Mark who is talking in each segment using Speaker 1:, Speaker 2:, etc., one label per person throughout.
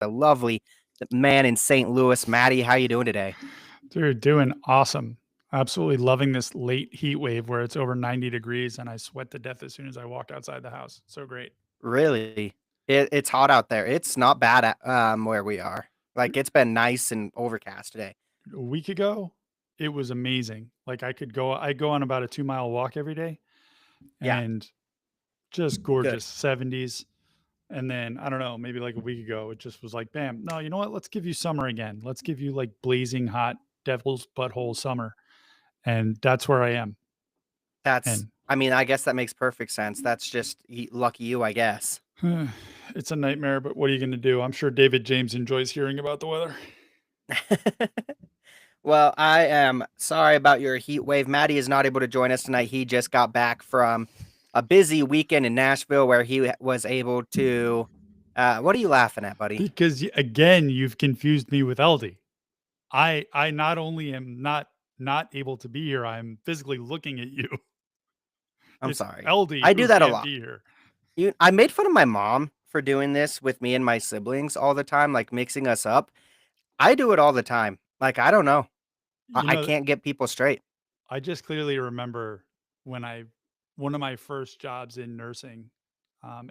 Speaker 1: the lovely man in St. Louis. Maddie, how you doing today?
Speaker 2: Dude, doing awesome. Absolutely loving this late heat wave where it's over 90 degrees and I sweat to death as soon as I walk outside the house. So great.
Speaker 1: Really? It's hot out there. It's not bad at where we are. Like it's been nice and overcast today.
Speaker 2: A week ago, it was amazing. Like I go on about a 2-mile walk every day
Speaker 1: Yeah,
Speaker 2: and just
Speaker 1: good.
Speaker 2: gorgeous 70s. And then I don't know, maybe like a week ago, it just was like, bam, no, you know what? Let's give you summer again. Let's give you like blazing hot devil's butthole summer. And that's where I am.
Speaker 1: That's
Speaker 2: And
Speaker 1: I mean, I guess that makes perfect sense. That's just lucky you, I guess.
Speaker 2: it's a nightmare, but what are you going to do? I'm sure David James enjoys hearing about the weather.
Speaker 1: Well, I am sorry about your heat wave. Maddie is not able to join us tonight. He just got back from a busy weekend in Nashville where he was able to. What are you laughing at, buddy?
Speaker 2: Because again, you've confused me with LD. I not only am not able to be here, I'm physically looking at you.
Speaker 1: I'm
Speaker 2: It's
Speaker 1: sorry.
Speaker 2: LD
Speaker 1: I do
Speaker 2: who
Speaker 1: that a
Speaker 2: can't
Speaker 1: lot.
Speaker 2: be here.
Speaker 1: I made fun of my mom for doing this with me and my siblings all the time, like mixing us up. I do it all the time. Like, I don't know.
Speaker 2: You
Speaker 1: I
Speaker 2: know,
Speaker 1: can't get people straight.
Speaker 2: I just clearly remember when I one of my first jobs in nursing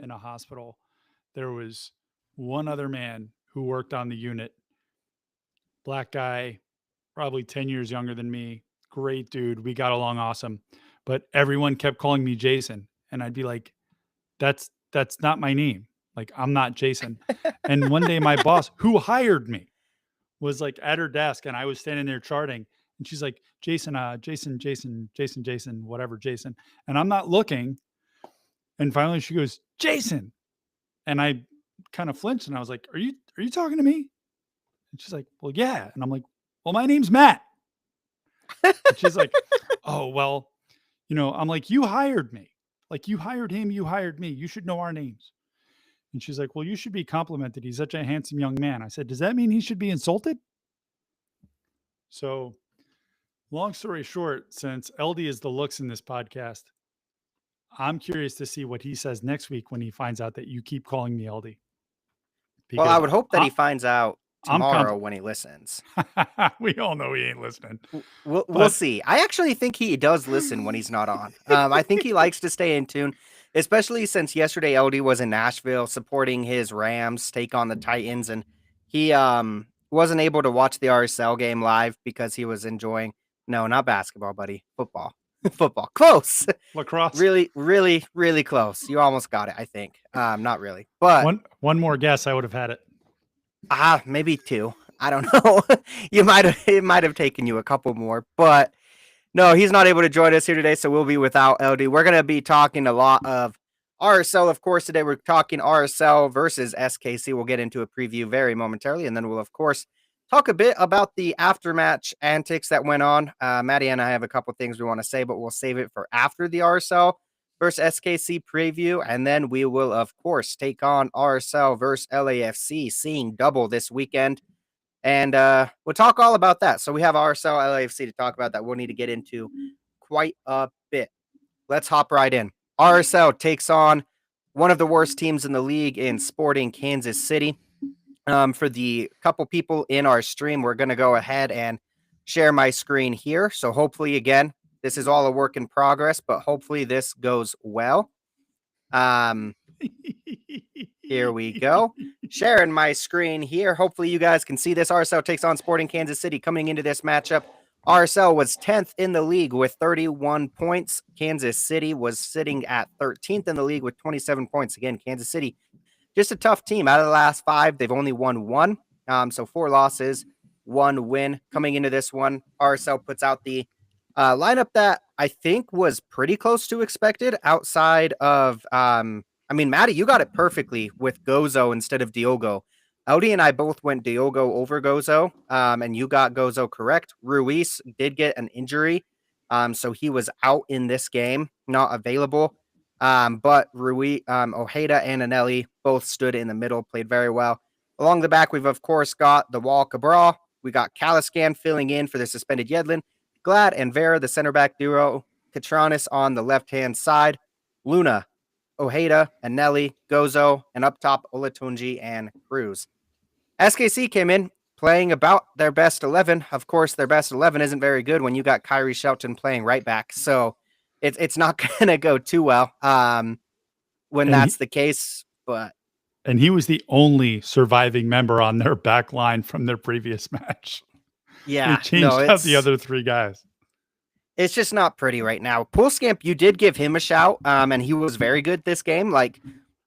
Speaker 2: in a hospital, there was one other man who worked on the unit, black guy, probably 10 years younger than me. Great dude. We got along awesome. But everyone kept calling me Jason. And I'd be like, that's not my name. Like, I'm not Jason. And one day my boss, who hired me, was like at her desk and I was standing there charting. And she's like, Jason, Jason, whatever, Jason. And I'm not looking. And finally she goes, Jason. And I kind of flinched and I was like, are you talking to me? And she's like, well, yeah. And I'm like, well, my name's Matt. And she's like, oh, well, I'm like, you hired me. Like, you hired him, you hired me. You should know our names. And she's like, well, you should be complimented. He's such a handsome young man. I said, does that mean he should be insulted? So, long story short, since LD is the looks in this podcast, I'm curious to see what he says next week when he finds out that you keep calling me LD.
Speaker 1: Well, I
Speaker 2: Because
Speaker 1: would hope that he finds out
Speaker 2: I'm
Speaker 1: tomorrow when he listens.
Speaker 2: we all know he ain't listening.
Speaker 1: We'll
Speaker 2: But
Speaker 1: see. I actually think he does listen when he's not on. I think he likes to stay in tune, especially since yesterday LD was in Nashville supporting his Rams take on the Titans, and he wasn't able to watch the RSL game live because he was enjoying. No, not basketball, buddy. Football. Football. Close.
Speaker 2: lacrosse.
Speaker 1: Really, really, really close. You almost got it, I think. Not really, but
Speaker 2: One more guess, I would have had it.
Speaker 1: maybe two. I don't know. It might have taken you a couple more, but no, he's not able to join us here today, so we'll be without LD. We're gonna be talking a lot of RSL, of course. Today we're talking RSL versus SKC. We'll get into a preview very momentarily, and then we'll of course talk a bit about the aftermatch antics that went on. Maddie and I have a couple things we want to say, but we'll save it for after the RSL versus SKC preview, and then we will of course take on RSL versus LAFC, seeing double this weekend. And we'll talk all about that. So we have RSL LAFC to talk about that we'll need to get into quite a bit. Let's hop right in. RSL takes on one of the worst teams in the league in Sporting Kansas City. For the couple people in our stream, we're going to go ahead and share my screen here. So hopefully, again, this is all a work in progress, but hopefully this goes well. Here we go. Sharing my screen here. Hopefully you guys can see this. RSL takes on Sporting Kansas City coming into this matchup. RSL was 10th in the league with 31 points. Kansas City was sitting at 13th in the league with 27 points. Again, Kansas City, just a tough team. Out of the last 5, they've only won 1. So 4 losses, 1 win. Coming into this one, RSL puts out the lineup that I think was pretty close to expected outside of Maddie, you got it perfectly with Gozo instead of Diogo. LD and I both went Diogo over Gozo, and you got Gozo correct. Ruiz did get an injury, so he was out in this game, not available. But Ruiz, Ojeda, and Anelli both stood in the middle, played very well. Along the back, we've, of course, got the Wall Cabral. We got Caliscan filling in for the suspended Yedlin. Glad and Vera, the center back duo. Catranis on the left-hand side. Luna, Ojeda, Anelli, Gozo, and up top, Olatunji and Cruz. SKC came in playing about their best 11. Of course, their best 11 isn't very good when you got Kyrie Shelton playing right back. So it's not going to go too well when
Speaker 2: And
Speaker 1: that's
Speaker 2: he,
Speaker 1: the case. But
Speaker 2: and he was the only surviving member on their back line from their previous match. They
Speaker 1: yeah, no,
Speaker 2: changed out the other three guys.
Speaker 1: it's just not pretty right now. Poolscamp, you did give him a shout, and he was very good this game. Like,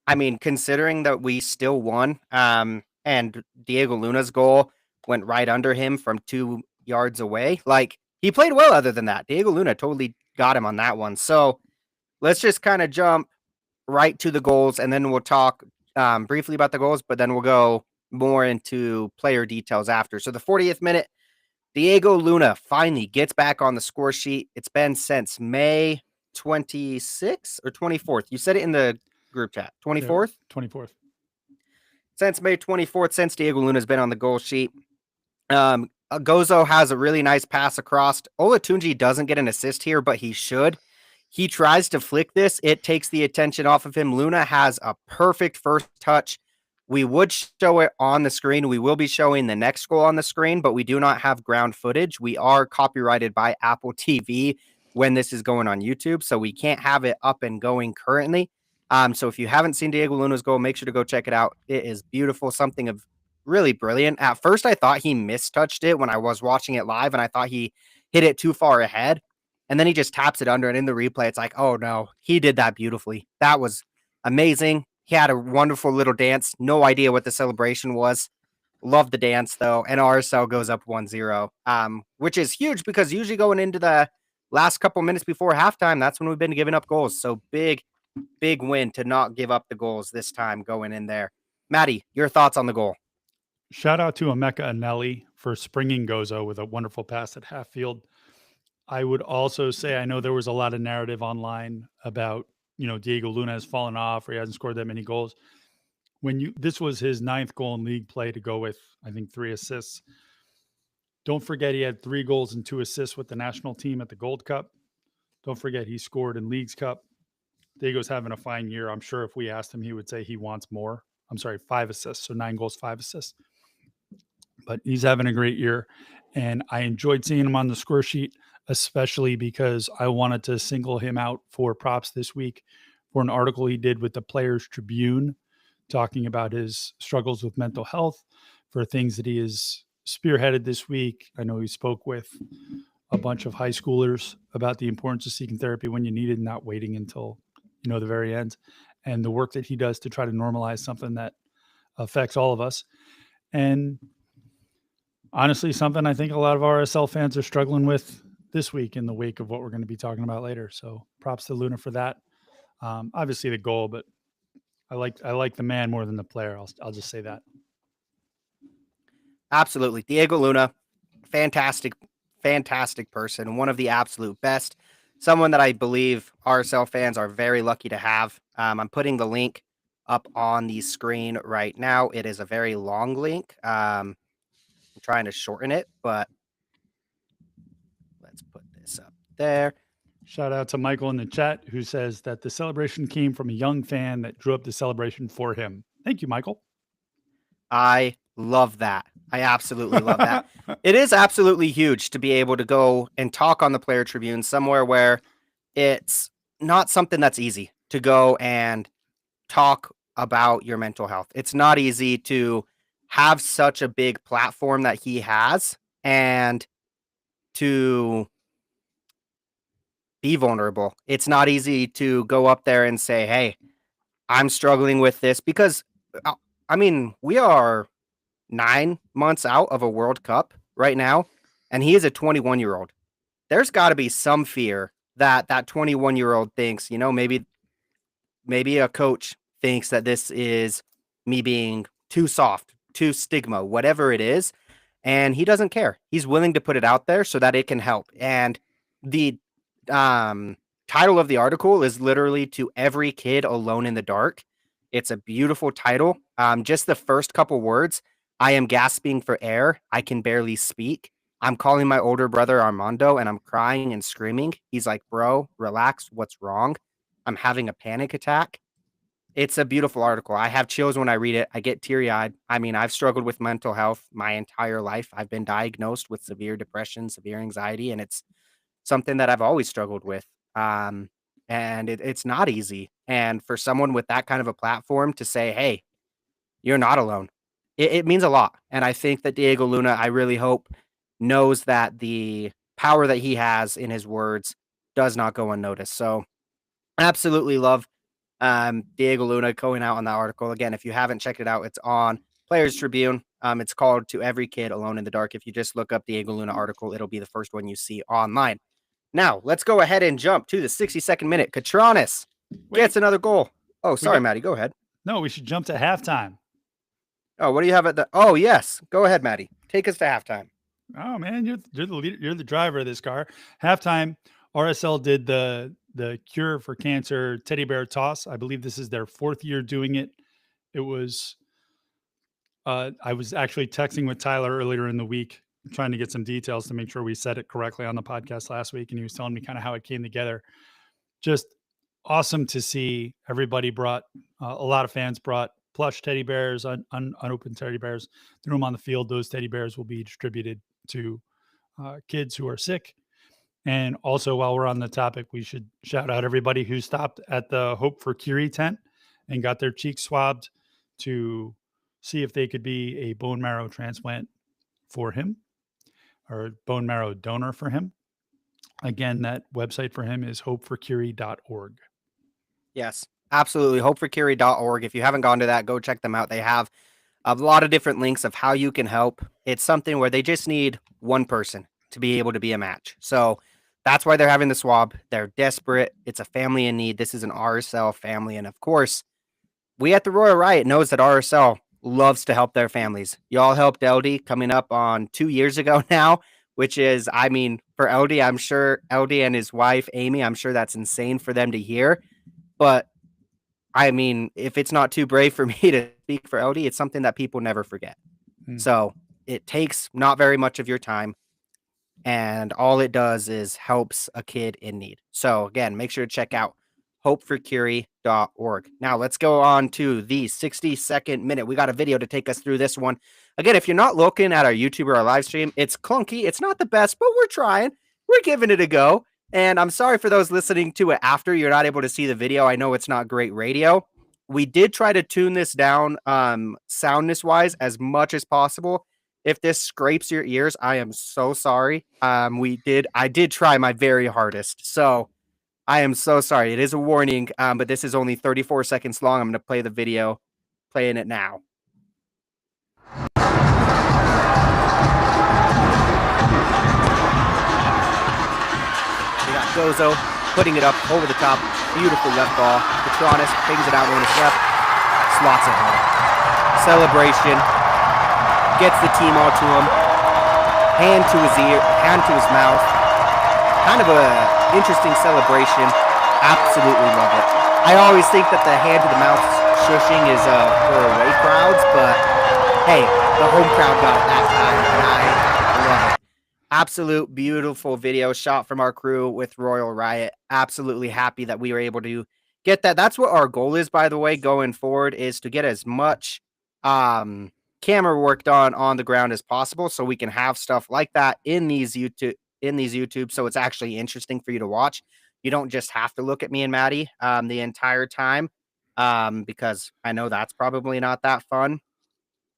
Speaker 1: I mean, considering that we still won, and Diego Luna's goal went right under him from 2 yards away. Like, he played well other than that. Diego Luna totally got him on that one. So let's just kind of jump right to the goals, and then we'll talk briefly about the goals, but then we'll go more into player details after. So the 40th minute, Diego Luna finally gets back on the score sheet. It's been since May 26th or 24th. You said it in the group chat. 24th?
Speaker 2: 24th.
Speaker 1: Since May 24th, since Diego Luna's been on the goal sheet. Gozo has a really nice pass across. Olatunji doesn't get an assist here, but he should. He tries to flick this. It takes the attention off of him. Luna has a perfect first touch. We would show it on the screen. We will be showing the next goal on the screen, but we do not have ground footage. We are copyrighted by Apple TV when this is going on YouTube, so we can't have it up and going currently. So if you haven't seen Diego Luna's goal, make sure to go check it out. It is beautiful, something of really brilliant. At first, I thought he mistouched it when I was watching it live, and I thought he hit it too far ahead. And then he just taps it under, and in the replay, it's like, oh no, he did that beautifully. That was amazing. He had a wonderful little dance. No idea what the celebration was. Love the dance, though. And RSL goes up 1-0, which is huge because usually going into the last couple minutes before halftime, that's when we've been giving up goals. So big win to not give up the goals this time going in there. Maddie, your thoughts on the goal?
Speaker 2: Shout out to Emeka Anelli for springing Gozo with a wonderful pass at half field. I would also say I know there was a lot of narrative online about, Diego Luna has fallen off or he hasn't scored that many goals. This was his 9th goal in league play to go with, I think, 3 assists. Don't forget he had 3 goals and 2 assists with the national team at the Gold Cup. Don't forget he scored in Leagues Cup. Diego's having a fine year. I'm sure if we asked him, he would say he wants more. I'm sorry, 5 assists. So 9 goals, 5 assists. But he's having a great year. And I enjoyed seeing him on the score sheet, especially because I wanted to single him out for props this week for an article he did with the Players Tribune talking about his struggles with mental health, for things that he has spearheaded this week. I know he spoke with a bunch of high schoolers about the importance of seeking therapy when you need it and not waiting until, the very end, and the work that he does to try to normalize something that affects all of us. And honestly, something I think a lot of RSL fans are struggling with this week in the wake of what we're going to be talking about later. So props to Luna for that. Obviously the goal, but I like the man more than the player. I'll just say that.
Speaker 1: Absolutely. Diego Luna, fantastic person. One of the absolute best. Someone that I believe RSL fans are very lucky to have. I'm putting the link up on the screen right now. It is a very long link. I'm trying to shorten it, but let's put this up there.
Speaker 2: Shout out to Michael in the chat who says that the celebration came from a young fan that drew up the celebration for him. Thank you, Michael.
Speaker 1: I love that. I absolutely love that. It is absolutely huge to be able to go and talk on the Player Tribune somewhere where it's not something that's easy to go and talk about your mental health. It's not easy to have such a big platform that he has and to be vulnerable. It's not easy to go up there and say, hey, I'm struggling with this because, I mean, we are 9 months out of a World Cup right now, and he is a 21-year-old. There's got to be some fear that 21-year-old thinks, maybe a coach thinks that this is me being too soft, too stigma, whatever it is, and he doesn't care. He's willing to put it out there so that it can help. And the title of the article is literally "To Every Kid Alone in the Dark." It's a beautiful title. Just the first couple words: I am gasping for air. I can barely speak. I'm calling my older brother Armando and I'm crying and screaming. He's like, bro, relax. What's wrong? I'm having a panic attack. It's a beautiful article. I have chills when I read it. I get teary-eyed. I mean, I've struggled with mental health my entire life. I've been diagnosed with severe depression, severe anxiety, and it's something that I've always struggled with. Um, and it's not easy. And for someone with that kind of a platform to say, "Hey, you're not alone," it means a lot. And I think that Diego Luna, I really hope, knows that the power that he has in his words does not go unnoticed. So, absolutely love Diego Luna going out on that article. Again, if you haven't checked it out, it's on Players Tribune. It's called "To Every Kid Alone in the Dark." If you just look up Diego Luna article, it'll be the first one you see online. Now, let's go ahead and jump to the 62nd minute. Katranis gets another goal. Oh, sorry, Maddie. Go ahead.
Speaker 2: No, we should jump to halftime.
Speaker 1: Oh, what do you have at the? Oh, yes. Go ahead, Maddie. Take us to halftime.
Speaker 2: Oh man, you're the leader. You're the driver of this car. Halftime, RSL did the Cure for Cancer teddy bear toss. I believe this is their 4th year doing it. It was. I was actually texting with Tyler earlier in the week, trying to get some details to make sure we said it correctly on the podcast last week, and he was telling me kind of how it came together. Just awesome to see. Everybody brought a lot of fans brought plush teddy bears, unopened teddy bears, threw them on the field. Those teddy bears will be distributed to kids who are sick. And also, while we're on the topic, we should shout out everybody who stopped at the Hope for Curie tent and got their cheeks swabbed to see if they could be a bone marrow transplant for him or bone marrow donor for him. Again, that website for him is hopeforcurie.org.
Speaker 1: Yes, absolutely. Hopeforcurie.org. If you haven't gone to that, go check them out. They have a lot of different links of how you can help. It's something where they just need one person to be able to be a match. So that's why they're having the swab. They're desperate. It's a family in need. This is an RSL family. And of course, we at the Royal Riot knows that RSL loves to help their families. Y'all helped LD coming up on 2 years ago now, which is, I mean, for LD, I'm sure LD and his wife, Amy, I'm sure that's insane for them to hear. But I mean, if it's not too brave for me to speak for LD, it's something that people never forget. So it takes not very much of your time, and all it does is helps a kid in need. So again, make sure to check out hopeforcurie.org. Now let's go on to the 62nd minute. We got a video to take us through this one. Again, if you're not looking at our YouTube or our live stream, it's clunky. It's not the best, but we're trying. We're giving it a go. And I'm sorry for those listening to it after you're not able to see the video. I know it's not great radio. We did try to tune this down soundness wise as much as possible. If this scrapes your ears, I am so sorry. I did try my very hardest. So I am so sorry. It is a warning, but this is only 34 seconds long. I'm going to play the video, playing it now. We got Gozo putting it up over the top. Beautiful left ball. Petronis pings it out on his left. Slots it home. Celebration. Gets the team all to him. Hand to his ear, hand to his mouth. Kind of a interesting celebration. Absolutely love it. I always think that the hand to the mouth shushing is for away crowds, but hey, the home crowd got it that time, and I love it. Absolute beautiful video shot from our crew with Royal Riot. Absolutely happy that we were able to get that. That's what our goal is, by the way, going forward, is to get as much camera work done on the ground as possible, so we can have stuff like that in these YouTube, so it's actually interesting for you to watch. You don't just have to look at me and Maddie the entire time, because I know that's probably not that fun.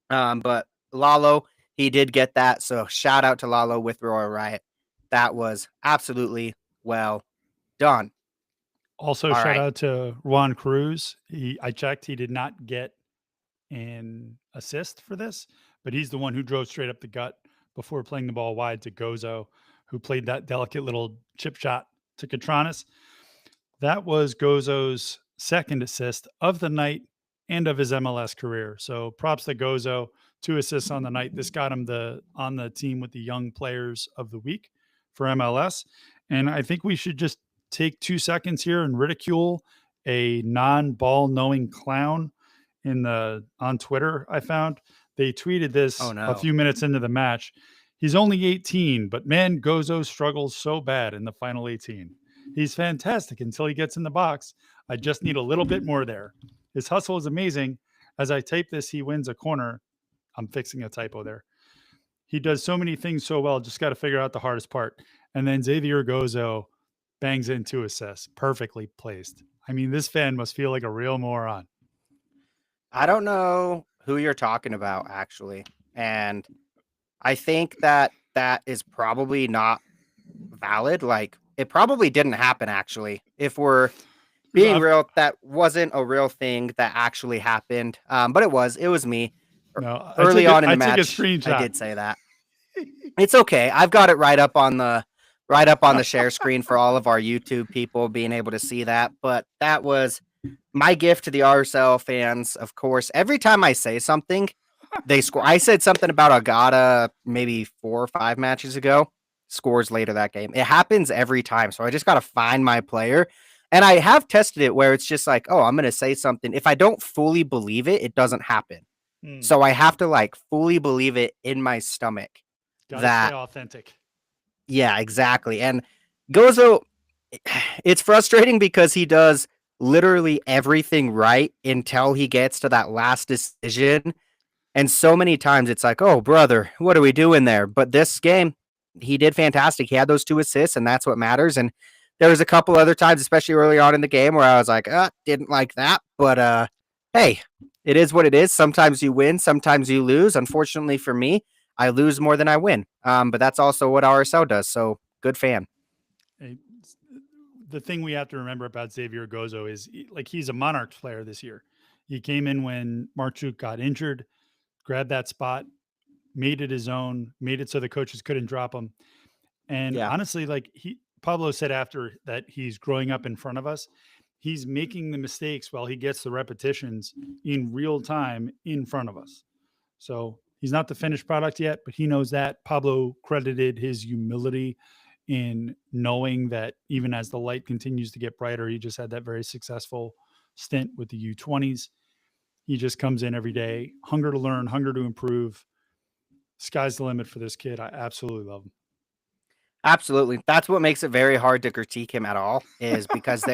Speaker 1: But Lalo, he did get that, so shout out to Lalo with Royal Riot. That was absolutely well done.
Speaker 2: Also, shout out to Juan Cruz. I checked, he did not get an assist for this, but he's the one who drove straight up the gut before playing the ball wide to Gozo, who played that delicate little chip shot to Katranis. That was Gozo's second assist of the night and of his MLS career. So props to Gozo, 2 assists on the night. This got him on the team with the young players of the week for MLS. And I think we should just take 2 seconds here and ridicule a non-ball knowing clown on Twitter. I found they tweeted this a few minutes into the match. He's only 18, but man, Gozo struggles so bad in the final 18. He's fantastic until he gets in the box. I just need a little bit more there. His hustle is amazing. As I type this, he wins a corner. I'm fixing a typo there. He does so many things so well. Just got to figure out the hardest part. And then Xavier Gozo bangs in 2 assists, perfectly placed. I mean, this fan must feel like a real moron.
Speaker 1: I don't know who you're talking about, actually. And I think that is probably not valid. Like, it probably didn't happen, actually. If we're being real, that wasn't a real thing that actually happened. But it was me.
Speaker 2: No,
Speaker 1: Early on in the
Speaker 2: I took a
Speaker 1: match,
Speaker 2: screenshot.
Speaker 1: I did say that. It's okay. I've got it right up on the share screen for all of our YouTube people being able to see that. But that was my gift to the RSL fans. Of course, every time I say something, they score. I said something about Agata maybe 4 or 5 matches ago. Scores later that game. It happens every time. So I just got to find my player. And I have tested it where it's just like, oh, I'm going to say something. If I don't fully believe it, it doesn't happen. So I have to like fully believe it in my stomach.
Speaker 2: Gotta stay authentic.
Speaker 1: Yeah, exactly. And Gozo, it's frustrating because he does literally everything right until he gets to that last decision. And so many times it's like, oh, brother, what are we doing there? But this game, he did fantastic. He had those 2 assists, and that's what matters. And there was a couple other times, especially early on in the game, where I was like, didn't like that. But hey, it is what it is. Sometimes you win, sometimes you lose. Unfortunately for me, I lose more than I win. But that's also what RSL does. So good fan.
Speaker 2: The thing we have to remember about Xavier Gozo is like he's a Monarchs player this year. He came in when Marchuk got injured, grabbed that spot, made it his own, made it so the coaches couldn't drop him. And honestly, like Pablo said after that, he's growing up in front of us. He's making the mistakes while he gets the repetitions in real time in front of us. So he's not the finished product yet, but he knows that. Pablo credited his humility in knowing that even as the light continues to get brighter, he just had that very successful stint with the U20s. He just comes in every day, hunger to learn, hunger to improve. Sky's the limit for this kid. I absolutely love him.
Speaker 1: Absolutely. That's what makes it very hard to critique him at all, is because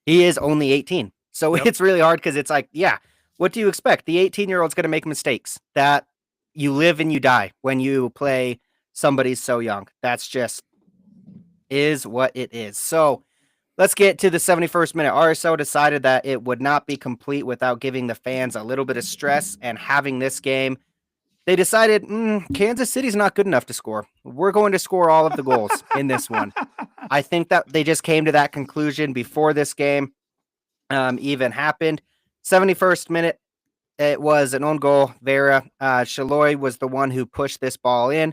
Speaker 1: he is only 18. So it's really hard because it's like, yeah, what do you expect? The 18-year-old's going to make mistakes. That you live and you die when you play somebody so young. That's just is what it is. So let's get to the 71st minute. RSL decided that it would not be complete without giving the fans a little bit of stress and having this game. They decided Kansas City's not good enough to score. We're going to score all of the goals in this one. I think that they just came to that conclusion before this game even happened. 71st minute, it was an own goal. Vera Shaloy was the one who pushed this ball in.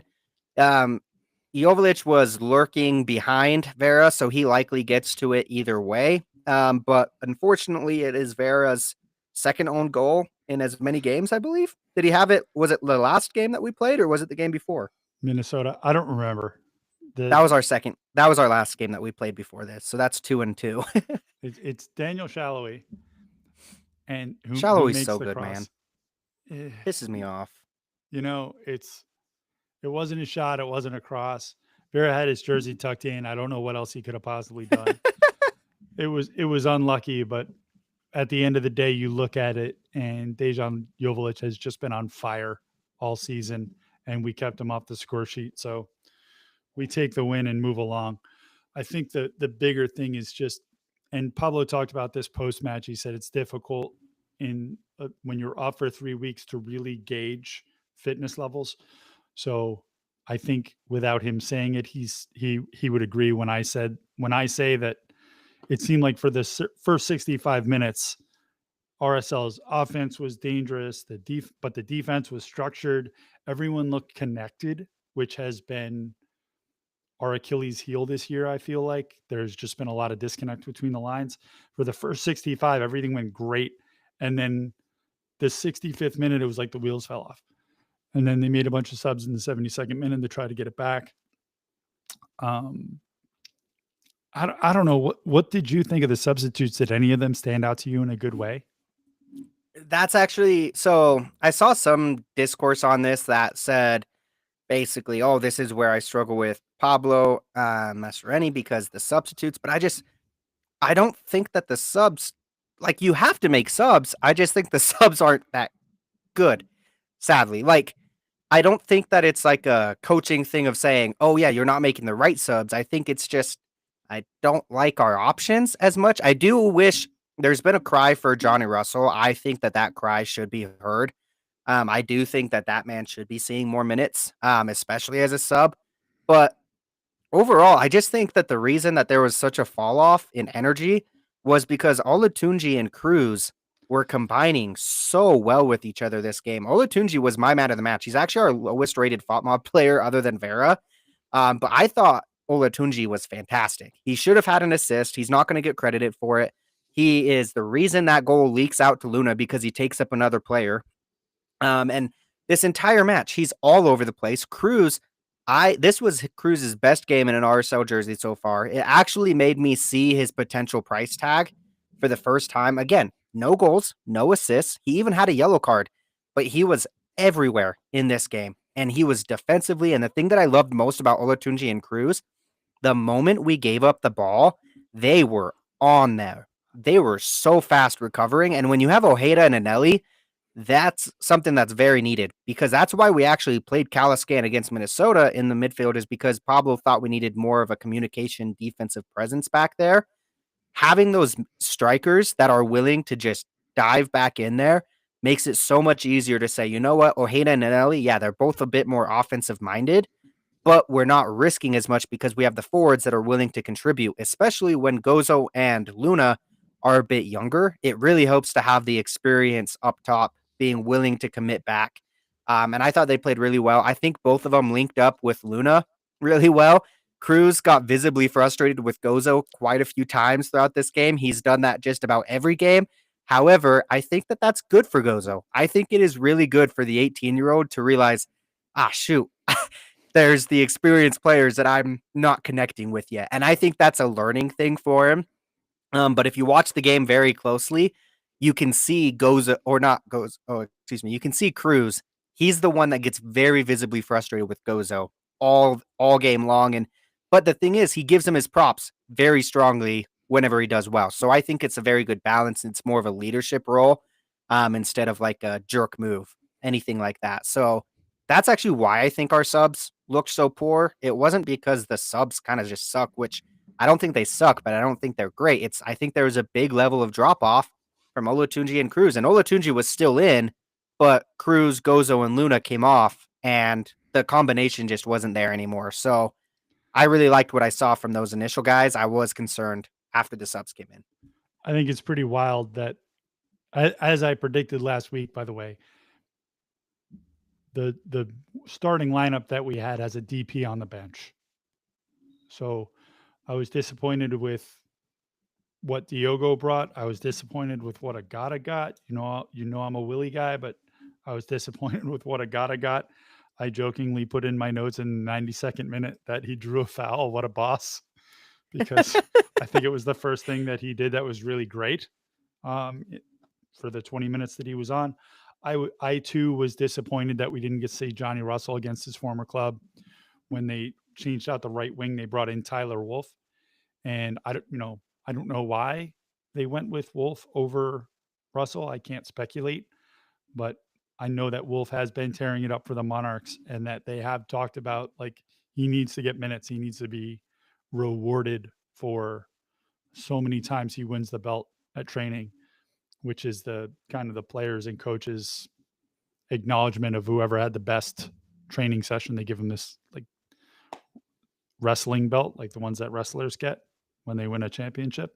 Speaker 1: Jovalic was lurking behind Vera, so he likely gets to it either way. But unfortunately, it is Vera's second own goal in as many games, I believe. Did he have it? Was it the last game that we played, or was it the game before?
Speaker 2: Minnesota. I don't remember.
Speaker 1: That was our second. That was our last game that we played before this. So that's 2-2.
Speaker 2: It's Daniel Shallowy. And
Speaker 1: Shallowy's so good, cross. Man. Pisses me off.
Speaker 2: You know, it wasn't a shot. It wasn't a cross. Vera had his jersey tucked in. I don't know what else he could have possibly done. It was unlucky, but at the end of the day, you look at it, and Dejan Jovalic has just been on fire all season, and we kept him off the score sheet. So we take the win and move along. I think the bigger thing is just, and Pablo talked about this post-match. He said it's difficult when you're off for 3 weeks to really gauge fitness levels. So I think without him saying it, he would agree when I say that it seemed like for the first 65 minutes, RSL's offense was dangerous. But the defense was structured. Everyone looked connected, which has been our Achilles heel this year. I feel like there's just been a lot of disconnect between the lines. For the first 65, everything went great. And then the 65th minute, it was like the wheels fell off. And then they made a bunch of subs in the 72nd minute to try to get it back. I don't know. What did you think of the substitutes? Did any of them stand out to you in a good way?
Speaker 1: That's actually, so I saw some discourse on this that said basically, oh, this is where I struggle with Pablo Maschereni because the substitutes, but I don't think that the subs like you have to make subs. I just think the subs aren't that good, sadly. Like I don't think that it's like a coaching thing of saying, "Oh yeah, you're not making the right subs." I think it's just I don't like our options as much. I do wish there's been a cry for Johnny Russell. I think that that cry should be heard. I do think that that man should be seeing more minutes, especially as a sub. But overall, I just think that the reason that there was such a fall off in energy was because Olatunji and Cruz were combining so well with each other this game. Olatunji was my man of the match. He's actually our lowest rated FOTMOB player other than Vera. But I thought Olatunji was fantastic. He should have had an assist. He's not going to get credited for it. He is the reason that goal leaks out to Luna because he takes up another player. And this entire match, he's all over the place. Cruz, this was Cruz's best game in an RSL jersey so far. It actually made me see his potential price tag for the first time. Again, no goals, no assists. He even had a yellow card, but he was everywhere in this game. And he was defensively. And the thing that I loved most about Olatunji and Cruz, the moment we gave up the ball, they were on there. They were so fast recovering. And when you have Ojeda and Anelli, that's something that's very needed because that's why we actually played Caliscan against Minnesota in the midfield is because Pablo thought we needed more of a communication defensive presence back there. Having those strikers that are willing to just dive back in there makes it so much easier to say, you know what, Ojeda and Anelli, yeah, they're both a bit more offensive minded, but we're not risking as much because we have the forwards that are willing to contribute, especially when Gozo and Luna are a bit younger. It really helps to have the experience up top being willing to commit back. And I thought they played really well. I think both of them linked up with Luna really well. Cruz got visibly frustrated with Gozo quite a few times throughout this game. He's done that just about every game. However, I think that that's good for Gozo. I think it is really good for the 18-year-old to realize, shoot, there's the experienced players that I'm not connecting with yet. And I think that's a learning thing for him. But if you watch the game very closely, you can see you can see Cruz. He's the one that gets very visibly frustrated with Gozo all game long. But the thing is, he gives him his props very strongly whenever he does well. So I think it's a very good balance. It's more of a leadership role instead of like a jerk move, anything like that. So that's actually why I think our subs looked so poor. It wasn't because the subs kind of just suck, which I don't think they suck, but I don't think they're great. I think there was a big level of drop off from Olatunji and Cruz, and Olatunji was still in, but Cruz, Gozo, and Luna came off, and the combination just wasn't there anymore. So I really liked what I saw from those initial guys. I was concerned after the subs came in.
Speaker 2: I think it's pretty wild that, as I predicted last week, by the way, the starting lineup that we had has a DP on the bench. So I was disappointed with what Diogo brought. I was disappointed with what Agata got. You know I'm a Willie guy, but I was disappointed with what Agata got. I jokingly put in my notes in the 92nd minute that he drew a foul. What a boss. Because I think it was the first thing that he did that was really great for the 20 minutes that he was on. I too was disappointed that we didn't get to see Johnny Russell against his former club. When they changed out the right wing, they brought in Tyler Wolf. And I don't know why they went with Wolf over Russell. I can't speculate, but I know that Wolf has been tearing it up for the Monarchs and that they have talked about like he needs to get minutes. He needs to be rewarded for so many times he wins the belt at training, which is the kind of the players and coaches acknowledgement of whoever had the best training session. They give him this like wrestling belt, like the ones that wrestlers get when they win a championship.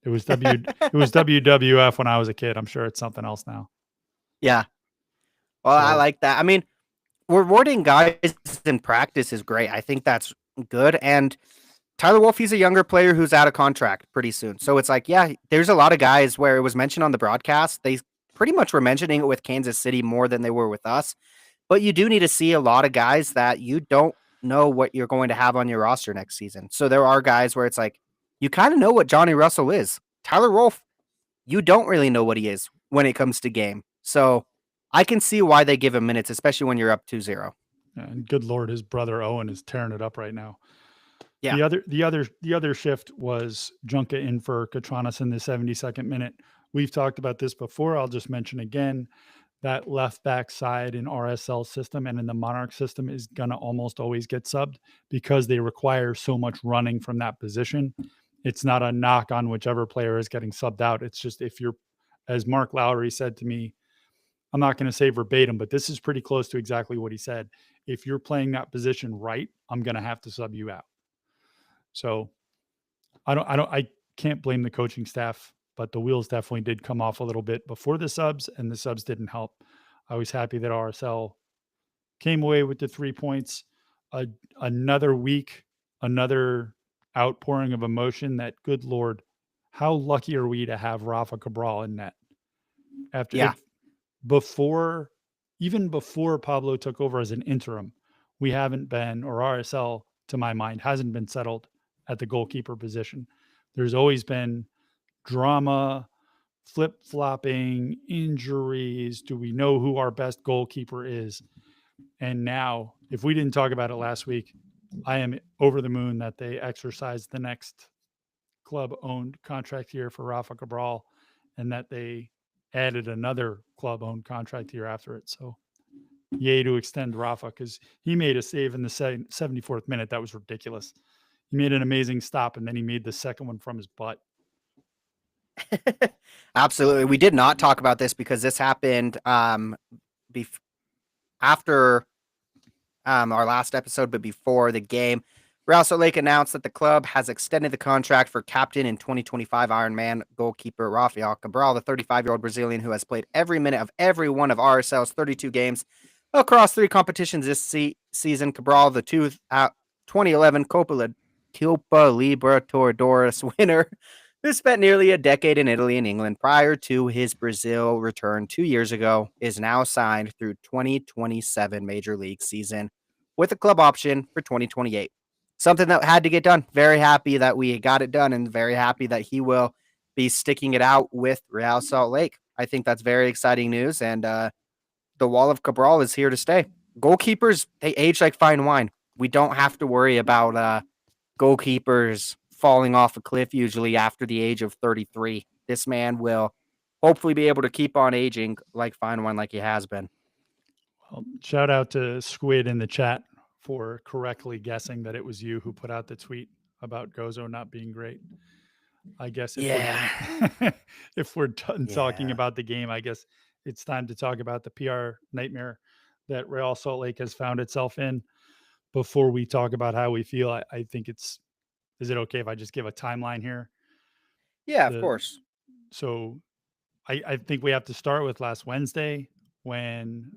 Speaker 2: It was WWF when I was a kid. I'm sure it's something else now.
Speaker 1: Yeah. Well, I like that. I mean, rewarding guys in practice is great. I think that's good. And Tyler Wolf, he's a younger player who's out of contract pretty soon. So it's like, yeah, there's a lot of guys where it was mentioned on the broadcast. They pretty much were mentioning it with Kansas City more than they were with us. But you do need to see a lot of guys that you don't know what you're going to have on your roster next season. So there are guys where it's like, you kind of know what Johnny Russell is. Tyler Wolf, you don't really know what he is when it comes to game. So I can see why they give him minutes, especially when you're up 2-0.
Speaker 2: And good Lord, his brother Owen is tearing it up right now.
Speaker 1: Yeah.
Speaker 2: The other shift was Junka in for Katranas in the 72nd minute. we've talked about this before. I'll just mention again that left back side in RSL system and in the Monarch system is going to almost always get subbed because they require so much running from that position. It's not a knock on whichever player is getting subbed out. It's just if you're, as Mark Lowry said to me, I'm not going to say verbatim, but this is pretty close to exactly what he said. If you're playing that position right, I'm going to have to sub you out. So I can't blame the coaching staff, but the wheels definitely did come off a little bit before the subs, and the subs didn't help. I was happy that RSL came away with the 3 points. Another week, another outpouring of emotion that, good Lord, how lucky are we to have Rafa Cabral in net? After
Speaker 1: Yeah.
Speaker 2: before, even before Pablo took over as an interim, we haven't been, or RSL, to my mind, hasn't been settled at the goalkeeper position. There's always been drama, flip flopping, injuries. Do we know who our best goalkeeper is? And now, if we didn't talk about it last week, I am over the moon that they exercised the next club owned contract year for Rafa Cabral and that they added another club owned contract year after it. So, yay to extend Rafa because he made a save in the 74th minute. That was ridiculous. He made an amazing stop and then he made the second one from his butt.
Speaker 1: Absolutely. We did not talk about this because this happened after our last episode, but before the game. Real Salt Lake announced that the club has extended the contract for captain and 2025 Ironman goalkeeper Rafael Cabral, the 35-year-old Brazilian who has played every minute of every one of RSL's 32 games across 3 competitions this season. Cabral, the 2011 Copa Libertadores winner, who spent nearly a decade in Italy and England prior to his Brazil return 2 years ago, is now signed through 2027 Major League season with a club option for 2028. Something that had to get done. Very happy that we got it done and very happy that he will be sticking it out with Real Salt Lake. I think that's very exciting news, and the wall of Cabral is here to stay. Goalkeepers, they age like fine wine. We don't have to worry about goalkeepers falling off a cliff usually after the age of 33. This man will hopefully be able to keep on aging like fine wine like he has been.
Speaker 2: Well, shout out to Squid in the chat for correctly guessing that it was you who put out the tweet about Gozo not being great. I guess if we're done talking about the game, I guess it's time to talk about the PR nightmare that Real Salt Lake has found itself in. Before we talk about how we feel, I think is it okay if I just give a timeline here?
Speaker 1: Yeah, of course.
Speaker 2: So I think we have to start with last Wednesday when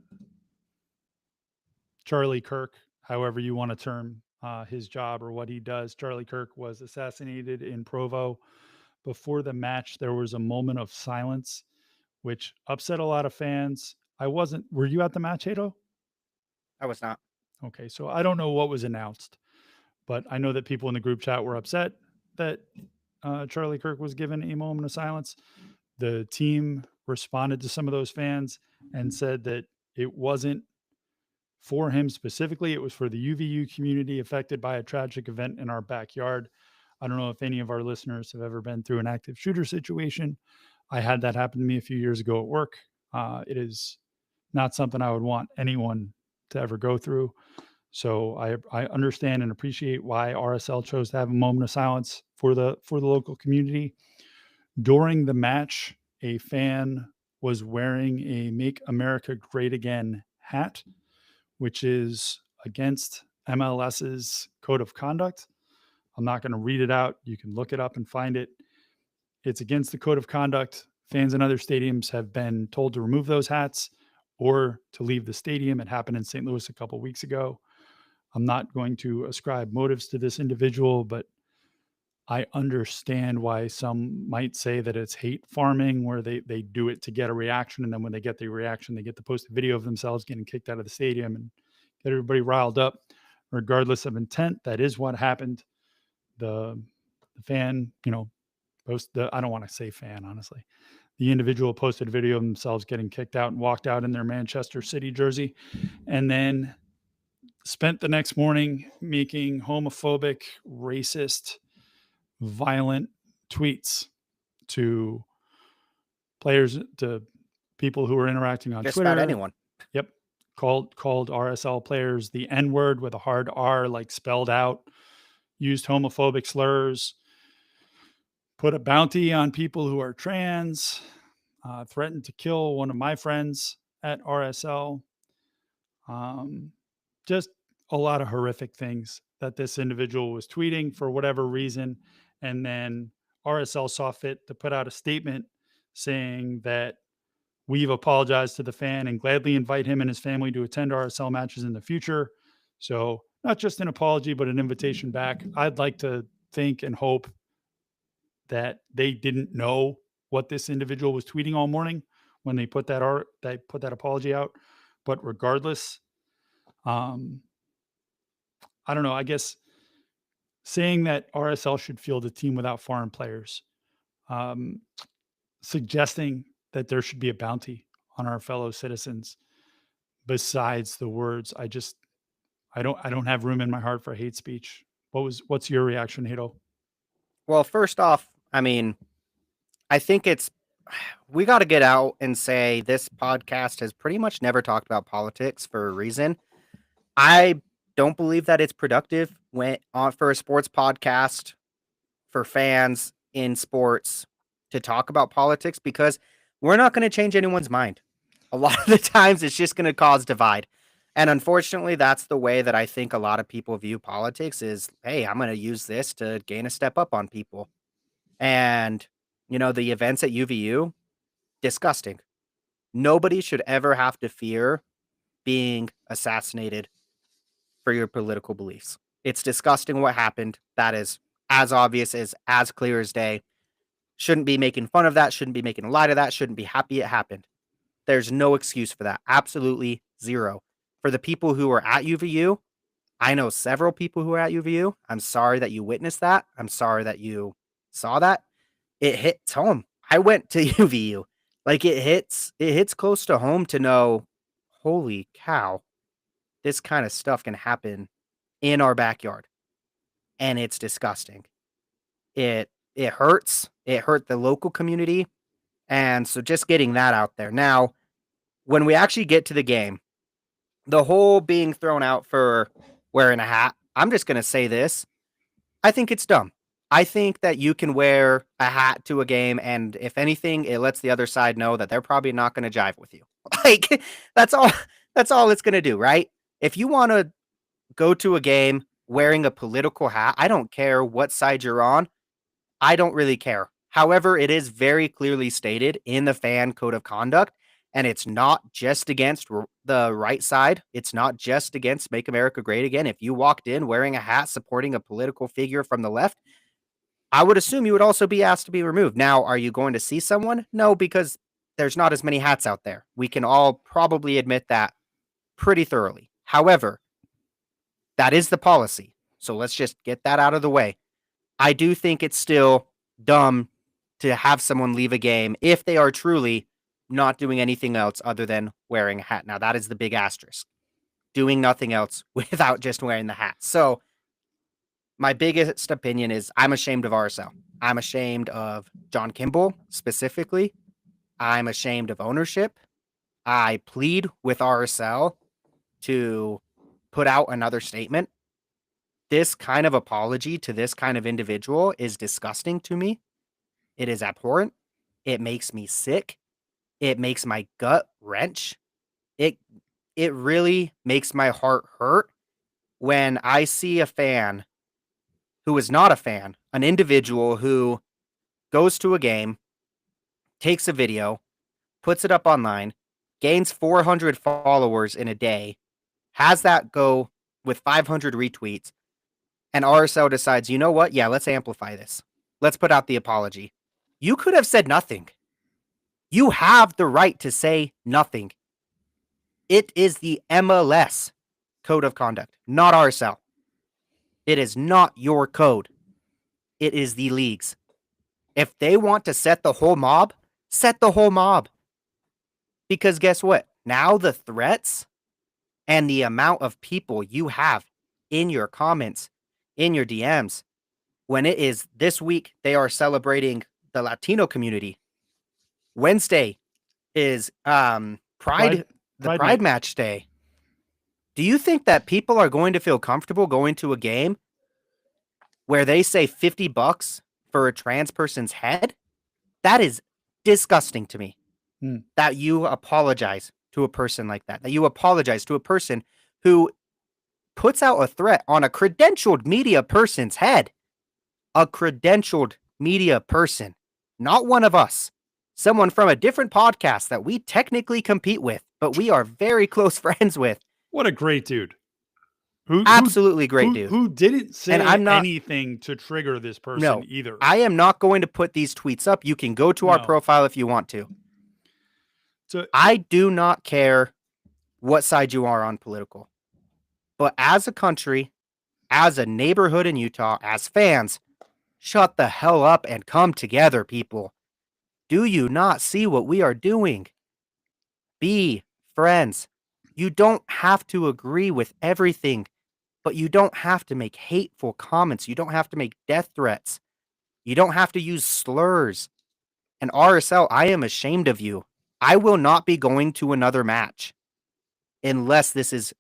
Speaker 2: Charlie Kirk, however you want to term his job or what he does, Charlie Kirk was assassinated in Provo. Before the match, there was a moment of silence, which upset a lot of fans. Were you at the match, Hato?
Speaker 1: I was not.
Speaker 2: Okay, so I don't know what was announced, but I know that people in the group chat were upset that Charlie Kirk was given a moment of silence. The team responded to some of those fans and said that it wasn't for him specifically. It was for the UVU community affected by a tragic event in our backyard. I don't know if any of our listeners have ever been through an active shooter situation. I had that happen to me a few years ago at work. It is not something I would want anyone to ever go through. So I understand and appreciate why RSL chose to have a moment of silence for the local community. During the match, a fan was wearing a Make America Great Again hat, which is against MLS's code of conduct. I'm not going to read it out. You can look it up and find it. It's against the code of conduct. Fans in other stadiums have been told to remove those hats or to leave the stadium. It happened in St. Louis a couple of weeks ago. I'm not going to ascribe motives to this individual, but I understand why some might say that it's hate farming, where they do it to get a reaction. And then when they get the reaction, they get to post a video of themselves getting kicked out of the stadium and get everybody riled up. Regardless of intent, that is what happened. The fan, I don't want to say fan, honestly. The individual posted a video of themselves getting kicked out and walked out in their Manchester City jersey, and then spent the next morning making homophobic, racist, violent tweets to players, to people who were interacting on
Speaker 1: Just
Speaker 2: Twitter.
Speaker 1: about anyone.
Speaker 2: Yep. Called RSL players the N-word with a hard R, like spelled out, used homophobic slurs, put a bounty on people who are trans, threatened to kill one of my friends at RSL. Just a lot of horrific things that this individual was tweeting for whatever reason. And then RSL saw fit to put out a statement saying that we've apologized to the fan and gladly invite him and his family to attend RSL matches in the future. So, not just an apology, but an invitation back. I'd like to think and hope that they didn't know what this individual was tweeting all morning when they put that apology out. But regardless, um, I don't know. I guess saying that RSL should field a team without foreign players, um, suggesting that there should be a bounty on our fellow citizens. Besides the words, I don't have room in my heart for hate speech. What's your reaction, Hito?
Speaker 1: Well, first off, I mean, I think we got to get out and say this podcast has pretty much never talked about politics for a reason. I don't believe that it's productive for a sports podcast for fans in sports to talk about politics, because we're not going to change anyone's mind. A lot of the times it's just going to cause divide. And unfortunately, that's the way that I think a lot of people view politics is, hey, I'm going to use this to gain a step up on people. And, the events at UVU, disgusting. Nobody should ever have to fear being assassinated for your political beliefs. It's disgusting what happened. That is as obvious, as clear as day. Shouldn't be making fun of that. Shouldn't be making light of that. Shouldn't be happy it happened. There's no excuse for that. Absolutely zero. For the people who are at UVU, I know several people who are at UVU. I'm sorry that you witnessed that. I'm sorry that you saw that. It hits home. I went to UVU. Like it hits close to home to know, holy cow, this kind of stuff can happen in our backyard. And it's disgusting. It hurts. It hurt the local community. And so just getting that out there. Now, when we actually get to the game, the whole being thrown out for wearing a hat, I'm just going to say this. I think it's dumb. I think that you can wear a hat to a game, and if anything, it lets the other side know that they're probably not going to jive with you. Like, that's all it's going to do, right? If you want to go to a game wearing a political hat, I don't care what side you're on. I don't really care. However, it is very clearly stated in the fan code of conduct, and it's not just against the right side. It's not just against Make America Great Again. If you walked in wearing a hat supporting a political figure from the left, I would assume you would also be asked to be removed. Now, are you going to see someone? No, because there's not as many hats out there. We can all probably admit that pretty thoroughly. However, that is the policy. So let's just get that out of the way. I do think it's still dumb to have someone leave a game if they are truly not doing anything else other than wearing a hat. Now, that is the big asterisk. Doing nothing else without just wearing the hat. So my biggest opinion is I'm ashamed of RSL. I'm ashamed of John Kimball specifically. I'm ashamed of ownership. I plead with RSL to put out another statement. This kind of apology to this kind of individual is disgusting to me. It is abhorrent. It makes me sick. It makes my gut wrench. It really makes my heart hurt when I see a fan who is not a fan, an individual who goes to a game, takes a video, puts it up online, gains 400 followers in a day, has that go with 500 retweets, and RSL decides, you know what? Yeah, let's amplify this. Let's put out the apology. You could have said nothing. You have the right to say nothing. It is the MLS code of conduct, not RSL. It is not your code. It is the league's. If they want to set the whole mob, set the whole mob. Because guess what? Now the threats and the amount of people you have in your comments, in your DMs, when it is this week, they are celebrating the Latino community. Wednesday is the
Speaker 2: Pride
Speaker 1: Pride
Speaker 2: Night.
Speaker 1: Match Day. Do you think that people are going to feel comfortable going to a game where they say $50 for a trans person's head? That is disgusting to me. That you apologize to a person like that. That you apologize to a person who puts out a threat on a credentialed media person's head. A credentialed media person. Not one of us. Someone from a different podcast that we technically compete with, but we are very close friends with.
Speaker 2: What a great dude.
Speaker 1: Absolutely great dude.
Speaker 2: Who didn't say
Speaker 1: And I'm not,
Speaker 2: anything to trigger this person
Speaker 1: no,
Speaker 2: either.
Speaker 1: I am not going to put these tweets up. You can go to our profile if you want to.
Speaker 2: So
Speaker 1: I do not care what side you are on political. But as a country, as a neighborhood in Utah, as fans, shut the hell up and come together, people. Do you not see what we are doing? Be friends. You don't have to agree with everything, but you don't have to make hateful comments. You don't have to make death threats. You don't have to use slurs. And RSL, I am ashamed of you. I will not be going to another match unless this is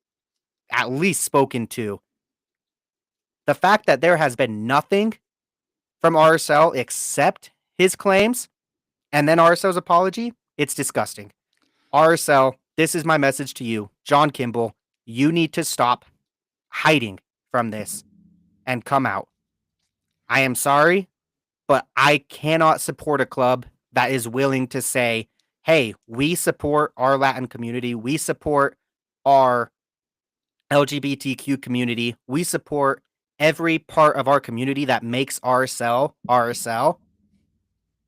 Speaker 1: at least spoken to. The fact that there has been nothing from RSL except his claims and then RSL's apology, it's disgusting. RSL, this is my message to you. John Kimball, you need to stop hiding from this and come out. I am sorry, but I cannot support a club that is willing to say, hey, we support our Latin community. We support our LGBTQ community. We support every part of our community that makes RSL RSL.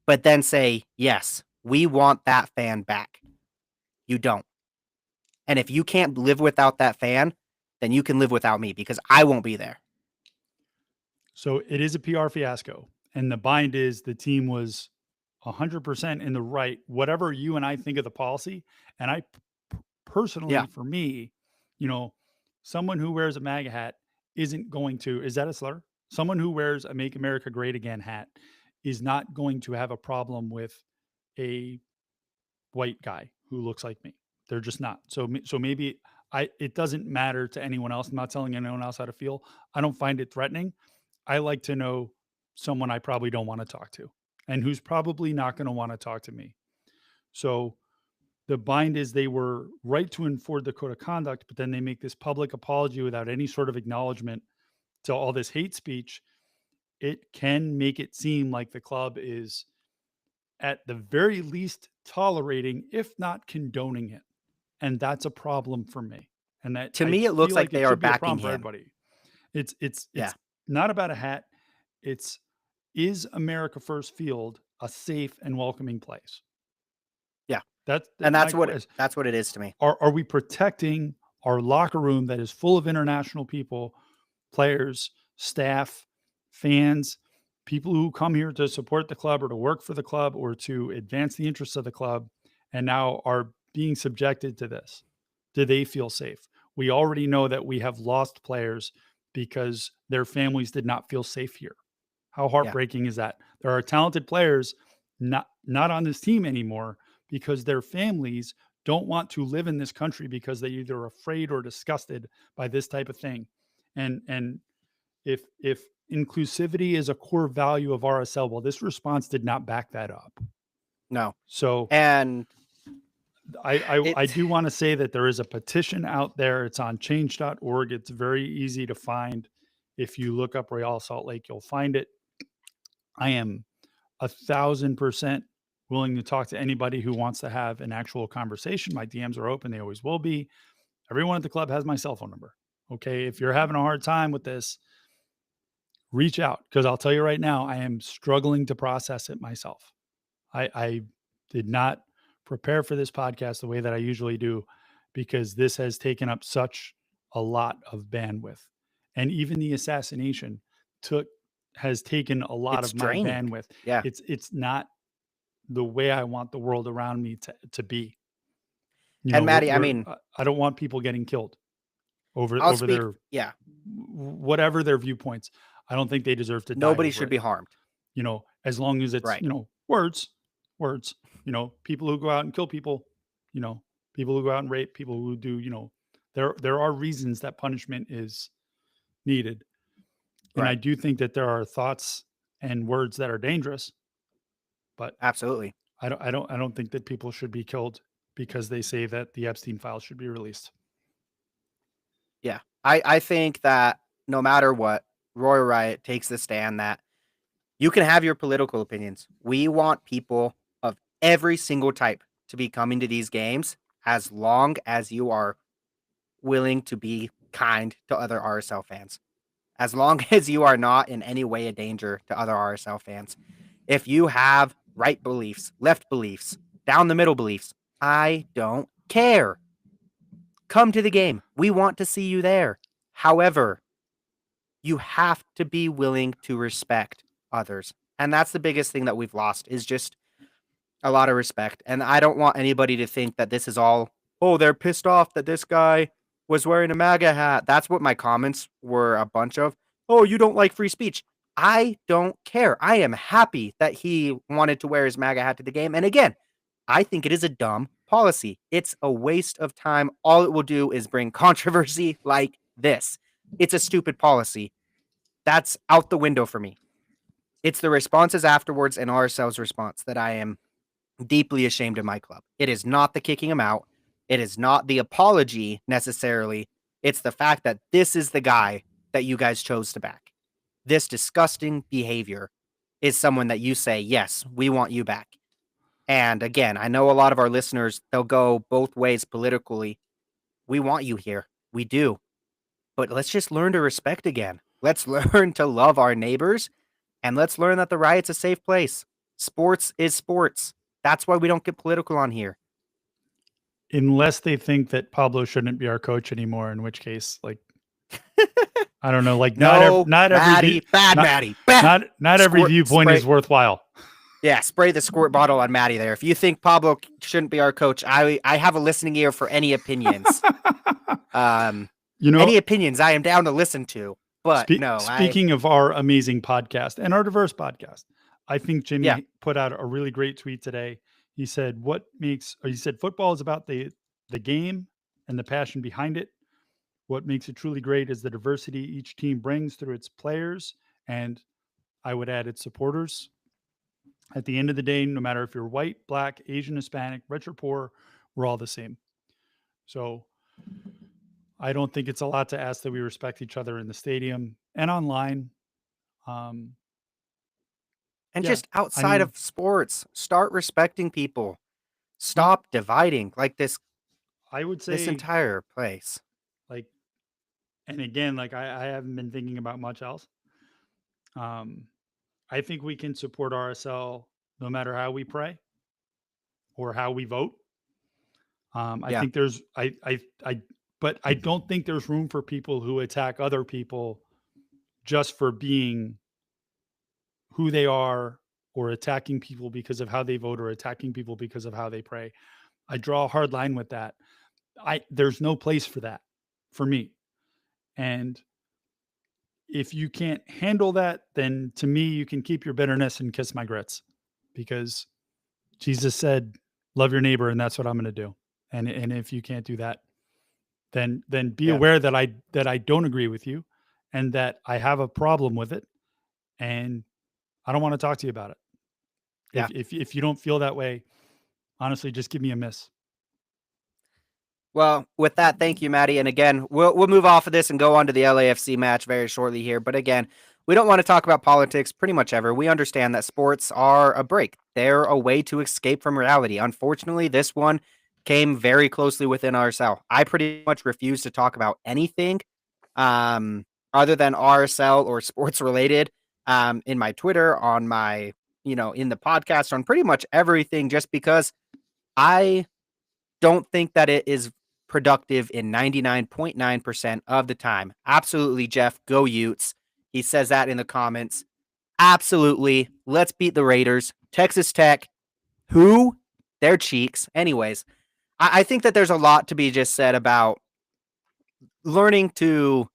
Speaker 1: But then say, yes, we want that fan back. You don't. And if you can't live without that fan, then you can live without me because I won't be there.
Speaker 2: So it is a PR fiasco. And the bind is the team was 100% in the right, whatever you and I think of the policy. And I personally, for me, someone who wears a MAGA hat isn't going to, is that a slur? Someone who wears a Make America Great Again hat is not going to have a problem with a white guy who looks like me. They're just not. So maybe it doesn't matter to anyone else. I'm not telling anyone else how to feel. I don't find it threatening. I like to know someone I probably don't want to talk to and who's probably not going to want to talk to me. So the bind is they were right to enforce the code of conduct, but then they make this public apology without any sort of acknowledgement to all this hate speech. It can make it seem like the club is at the very least tolerating, if not condoning it. And that's a problem for me. And that
Speaker 1: to me, it looks like they are backing him.
Speaker 2: Everybody. It's not about a hat. Is America First Field a safe and welcoming place?
Speaker 1: Yeah.
Speaker 2: That's
Speaker 1: what it is to me.
Speaker 2: Are we protecting our locker room that is full of international people, players, staff, fans, people who come here to support the club or to work for the club or to advance the interests of the club and now are being subjected to this? Do they feel safe? We already know that we have lost players because their families did not feel safe here. How heartbreaking is that? There are talented players not on this team anymore because their families don't want to live in this country because they either are afraid or disgusted by this type of thing. And if inclusivity is a core value of RSL, well, this response did not back that up.
Speaker 1: No.
Speaker 2: So,
Speaker 1: and
Speaker 2: I do want to say that there is a petition out there. It's on change.org. It's very easy to find. If you look up Real Salt Lake, you'll find it. I am 1,000% willing to talk to anybody who wants to have an actual conversation. My DMs are open. They always will be. Everyone at the club has my cell phone number. Okay. If you're having a hard time with this, reach out, because I'll tell you right now, I am struggling to process it myself. I did not prepare for this podcast the way that I usually do, because this has taken up such a lot of bandwidth. And even the assassination has taken a lot of my bandwidth.
Speaker 1: Yeah.
Speaker 2: It's not the way I want the world around me to be.
Speaker 1: And Maddie, I mean,
Speaker 2: I don't want people getting killed over their whatever their viewpoints. I don't think they deserve to die.
Speaker 1: Nobody should be harmed.
Speaker 2: As long as it's, words. people who go out and kill people, people who go out and rape, people who do, there are reasons that punishment is needed. And I
Speaker 1: Right.
Speaker 2: do think that there are thoughts and words that are dangerous, but
Speaker 1: Absolutely.
Speaker 2: I don't think that people should be killed because they say that the Epstein files should be released.
Speaker 1: Yeah. I think that no matter what, Roy Riot takes the stand that you can have your political opinions. We want people of every single type to be coming to these games as long as you are willing to be kind to other RSL fans. As long as you are not in any way a danger to other RSL fans. If you have right beliefs, left beliefs, down the middle beliefs, I don't care. Come to the game. We want to see you there. However, you have to be willing to respect others. And that's the biggest thing that we've lost is just a lot of respect. And I don't want anybody to think that this is all, oh, they're pissed off that this guy was wearing a MAGA hat. That's what my comments were a bunch of. Oh, you don't like free speech. I don't care. I am happy that he wanted to wear his MAGA hat to the game. And again, I think it is a dumb policy. It's a waste of time. All it will do is bring controversy like this. It's a stupid policy. That's out the window for me. It's the responses afterwards and RSL's response that I am deeply ashamed of my club. It is not the kicking him out. It is not the apology necessarily. It's the fact that this is the guy that you guys chose to back. This disgusting behavior is someone that you say, yes, we want you back. And again, I know a lot of our listeners, they'll go both ways politically. We want you here. We do. But let's just learn to respect again. Let's learn to love our neighbors. And let's learn that the riot's a safe place. Sports is sports. That's why we don't get political on here.
Speaker 2: Unless they think that Pablo shouldn't be our coach anymore, in which case, I don't know,
Speaker 1: No,
Speaker 2: not
Speaker 1: Maddie,
Speaker 2: every
Speaker 1: bad
Speaker 2: not,
Speaker 1: Maddie. Bad.
Speaker 2: not every viewpoint is worthwhile.
Speaker 1: Yeah, spray the squirt bottle on Maddie there. If you think Pablo shouldn't be our coach, I have a listening ear for any opinions. Any opinions I am down to listen to. But
Speaker 2: speaking of our amazing podcast and our diverse podcast, I think Jimmy put out a really great tweet today. He said, football is about the game and the passion behind it. What makes it truly great is the diversity each team brings through its players, and I would add its supporters. At the end of the day, no matter if you're white, black, Asian, Hispanic, rich or poor, we're all the same. So I don't think it's a lot to ask that we respect each other in the stadium and online.
Speaker 1: Just outside of sports, start respecting people. Stop dividing like this.
Speaker 2: I would say
Speaker 1: this entire place.
Speaker 2: And again, I haven't been thinking about much else. I think we can support RSL no matter how we pray or how we vote. I think there's, but I don't think there's room for people who attack other people just for being who they are, or attacking people because of how they vote, or attacking people because of how they pray. I draw a hard line with that. There's no place for that for me. And if you can't handle that, then to me, you can keep your bitterness and kiss my grits, because Jesus said, love your neighbor. And that's what I'm going to do. And if you can't do that, then be aware that I don't agree with you and that I have a problem with it. And I don't want to talk to you about it.
Speaker 1: Yeah.
Speaker 2: If you don't feel that way, honestly, just give me a miss.
Speaker 1: Well, with that, thank you, Maddie. And again, we'll move off of this and go on to the LAFC match very shortly here. But again, we don't want to talk about politics pretty much ever. We understand that sports are a break. They're a way to escape from reality. Unfortunately, this one came very closely within RSL. I pretty much refuse to talk about anything other than RSL or sports related in my Twitter, on my, in the podcast, on pretty much everything, just because I don't think that it is productive in 99.9% of the time. Absolutely, Jeff, go Utes. He says that in the comments. Absolutely. Let's beat the Raiders. Texas Tech, who? Their cheeks. Anyways, I think that there's a lot to be just said about learning to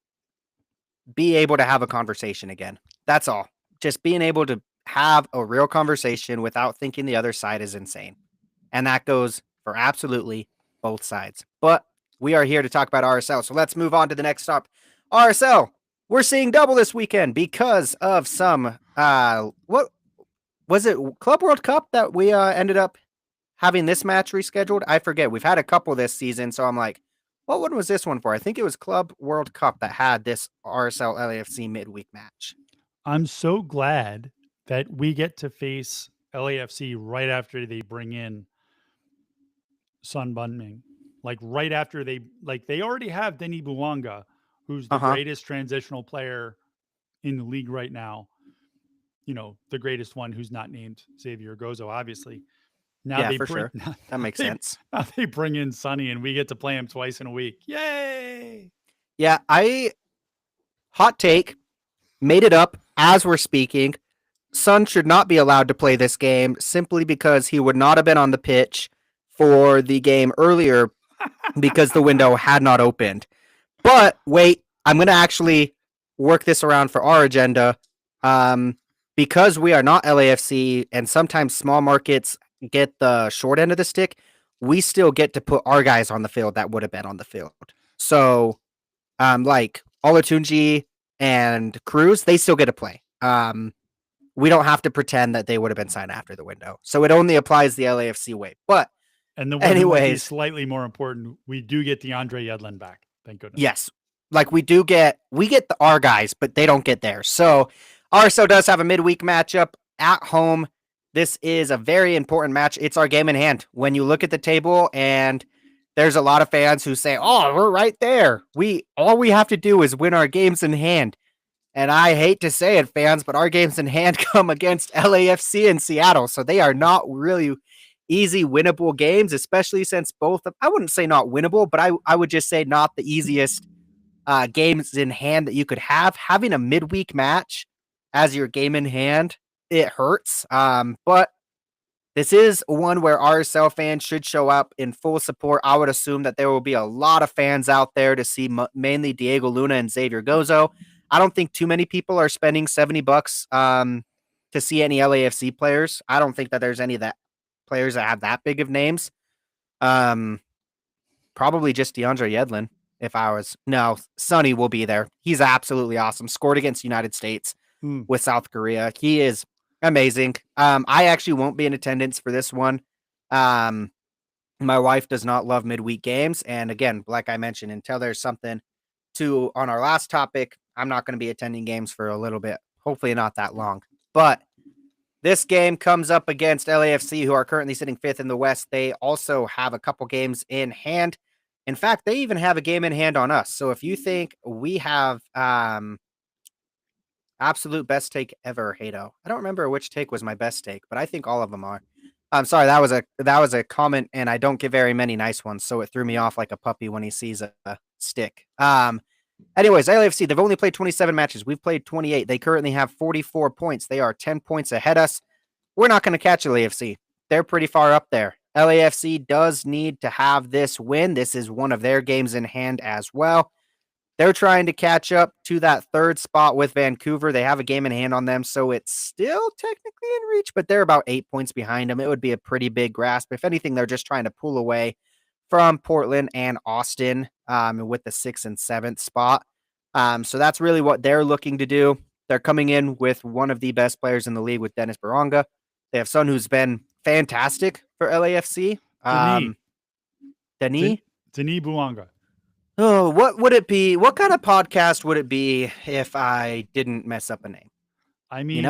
Speaker 1: be able to have a conversation again. That's all. Just being able to have a real conversation without thinking the other side is insane. And that goes for absolutely both sides. But we are here to talk about RSL. So let's move on to the next stop. RSL, we're seeing double this weekend because of some, what was it, Club World Cup that we ended up having this match rescheduled? I forget. We've had a couple this season. So I'm like, what one was this one for? I think it was Club World Cup that had this RSL LAFC midweek match.
Speaker 2: I'm so glad that we get to face LAFC right after they bring in Sun Bunming. Like right after they already have Denis Bouanga, who's the greatest transitional player in the league right now. You know, the greatest one who's not named Xavier Gozo, obviously. Now
Speaker 1: Yeah,
Speaker 2: they
Speaker 1: for
Speaker 2: bring
Speaker 1: sure. That makes sense.
Speaker 2: now they bring in Sonny and we get to play him twice in a week. Yay!
Speaker 1: Yeah, hot take, made it up as we're speaking. Sun should not be allowed to play this game simply because he would not have been on the pitch for the game earlier because the window had not opened. But wait, I'm going to actually work this around for our agenda. Because we are not LAFC and sometimes small markets get the short end of the stick, we still get to put our guys on the field that would have been on the field. So, like Olatunji and Cruz, they still get to play. We don't have to pretend that they would have been signed after the window. So it only applies the LAFC way. But
Speaker 2: and the one anyways, slightly more important, we do get DeAndre Yedlin back. Thank goodness.
Speaker 1: Yes. Like we get our guys, but they don't get theirs. So RSO does have a midweek matchup at home. This is a very important match. It's our game in hand. When you look at the table and there's a lot of fans who say, "Oh, we're right there. All we have to do is win our games in hand." And I hate to say it, fans, but our games in hand come against LAFC and Seattle. So they are not really easy winnable games, especially since both of, I wouldn't say not winnable, but I would just say not the easiest games in hand that you could have. Having a midweek match as your game in hand, it hurts. But this is one where RSL fans should show up in full support. I would assume that there will be a lot of fans out there to see mainly Diego Luna and Xavier Gozo. I don't think too many people are spending $70 to see any LAFC players. I don't think that there's any that players that have that big of names. Probably just DeAndre Yedlin. No, Sonny will be there. He's absolutely awesome. Scored against United States with South Korea. He is amazing. I actually won't be in attendance for this one. My wife does not love midweek games. And again, like I mentioned, until there's something on our last topic, I'm not going to be attending games for a little bit. Hopefully not that long. But this game comes up against LAFC, who are currently sitting 5th in the West. They also have a couple games in hand. In fact, they even have a game in hand on us. So if you think we have absolute best take ever, Hato, I don't remember which take was my best take, but I think all of them are. I'm sorry, that was a comment, and I don't get very many nice ones, so it threw me off like a puppy when he sees a stick. Anyways, LAFC, they've only played 27 matches. We've played 28. They currently have 44 points. They are 10 points ahead of us. We're not going to catch LAFC. They're pretty far up there. LAFC does need to have this win. This is one of their games in hand as well. They're trying to catch up to that third spot with Vancouver. They have a game in hand on them, so it's still technically in reach, but they're about 8 points behind them. It would be a pretty big grasp. If anything, they're just trying to pull away from Portland and Austin with the 6th and 7th spot. So that's really what they're looking to do. They're coming in with one of the best players in the league with Denis Bouanga. They have Son, who's been fantastic for LAFC. Denis
Speaker 2: Bouanga.
Speaker 1: Oh, what would it be? What kind of podcast would it be if I didn't mess up a name?
Speaker 2: I mean,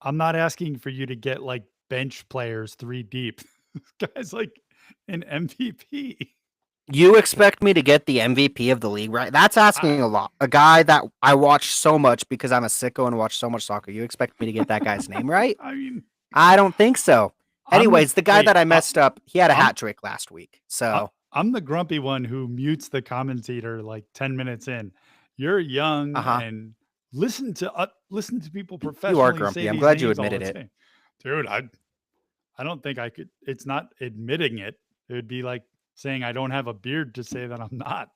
Speaker 2: I'm not asking for you to get like bench players 3 deep. This guy's like an MVP.
Speaker 1: You expect me to get the MVP of the league, right? That's asking a lot. A guy that I watch so much because I'm a sicko and watch so much soccer. You expect me to get that guy's name, right?
Speaker 2: I mean,
Speaker 1: I don't think so. Anyways, the guy that I messed up, he had a hat trick last week. So
Speaker 2: I'm the grumpy one who mutes the commentator like 10 minutes in. You're young and listen to people professionally.
Speaker 1: You are grumpy. I'm glad you admitted it.
Speaker 2: Dude, I don't think I could. It's not admitting it. It would be like saying I don't have a beard to say that I'm not.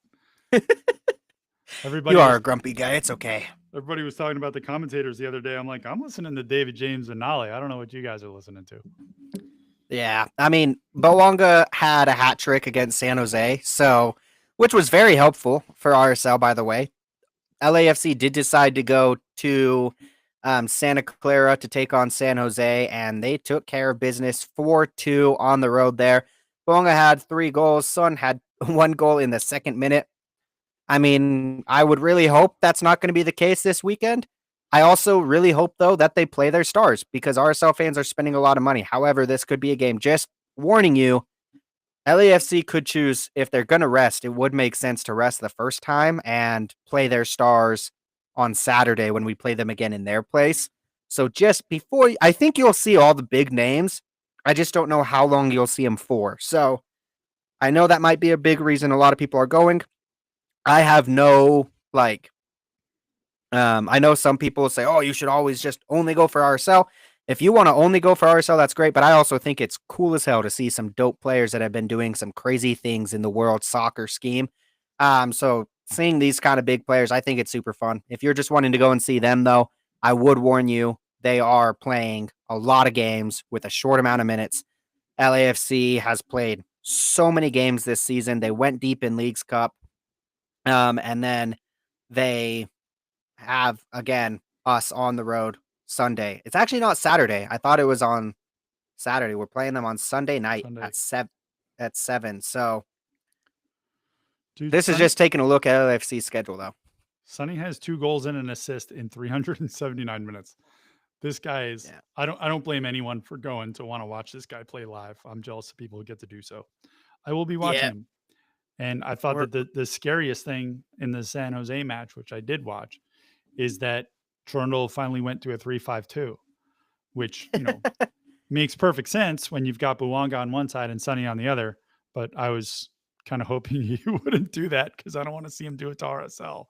Speaker 1: You are a grumpy guy. It's okay.
Speaker 2: Everybody was talking about the commentators the other day. I'm like, I'm listening to David James and Nolly. I don't know what you guys are listening to.
Speaker 1: Yeah, I mean, Boanga had a hat trick against San Jose, so which was very helpful for RSL, by the way. LAFC did decide to go to Santa Clara to take on San Jose, and they took care of business 4-2 on the road there. Boanga had 3 goals. Son had 1 goal in the second minute. I mean, I would really hope that's not going to be the case this weekend. I also really hope, though, that they play their stars because RSL fans are spending a lot of money. However, this could be a game. Just warning you, LAFC could choose, if they're going to rest, it would make sense to rest the first time and play their stars on Saturday when we play them again in their place. So just before, I think you'll see all the big names. I just don't know how long you'll see them for. So I know that might be a big reason a lot of people are going. I have no, like, I know some people say, oh, you should always just only go for RSL. If you want to only go for RSL, that's great. But I also think it's cool as hell to see some dope players that have been doing some crazy things in the world soccer scheme. So seeing these kind of big players, I think it's super fun. If you're just wanting to go and see them, though, I would warn you, they are playing a lot of games with a short amount of minutes. LAFC has played so many games this season. They went deep in Leagues Cup. And then they have, again, us on the road Sunday. It's actually not Saturday. I thought it was on Saturday. We're playing them on Sunday night at 7. So
Speaker 2: Dude,
Speaker 1: this is just taking a look at LAFC's schedule, though.
Speaker 2: Sonny has 2 goals and an assist in 379 minutes. This guy is. Yeah. I don't blame anyone for going to want to watch this guy play live. I'm jealous of people who get to do so. I will be watching him. And I thought that the scariest thing in the San Jose match, which I did watch, is that Trundle finally went to a 3-5-2, which, makes perfect sense when you've got Bouanga on one side and Sonny on the other. But I was kind of hoping he wouldn't do that because I don't want to see him do it to RSL.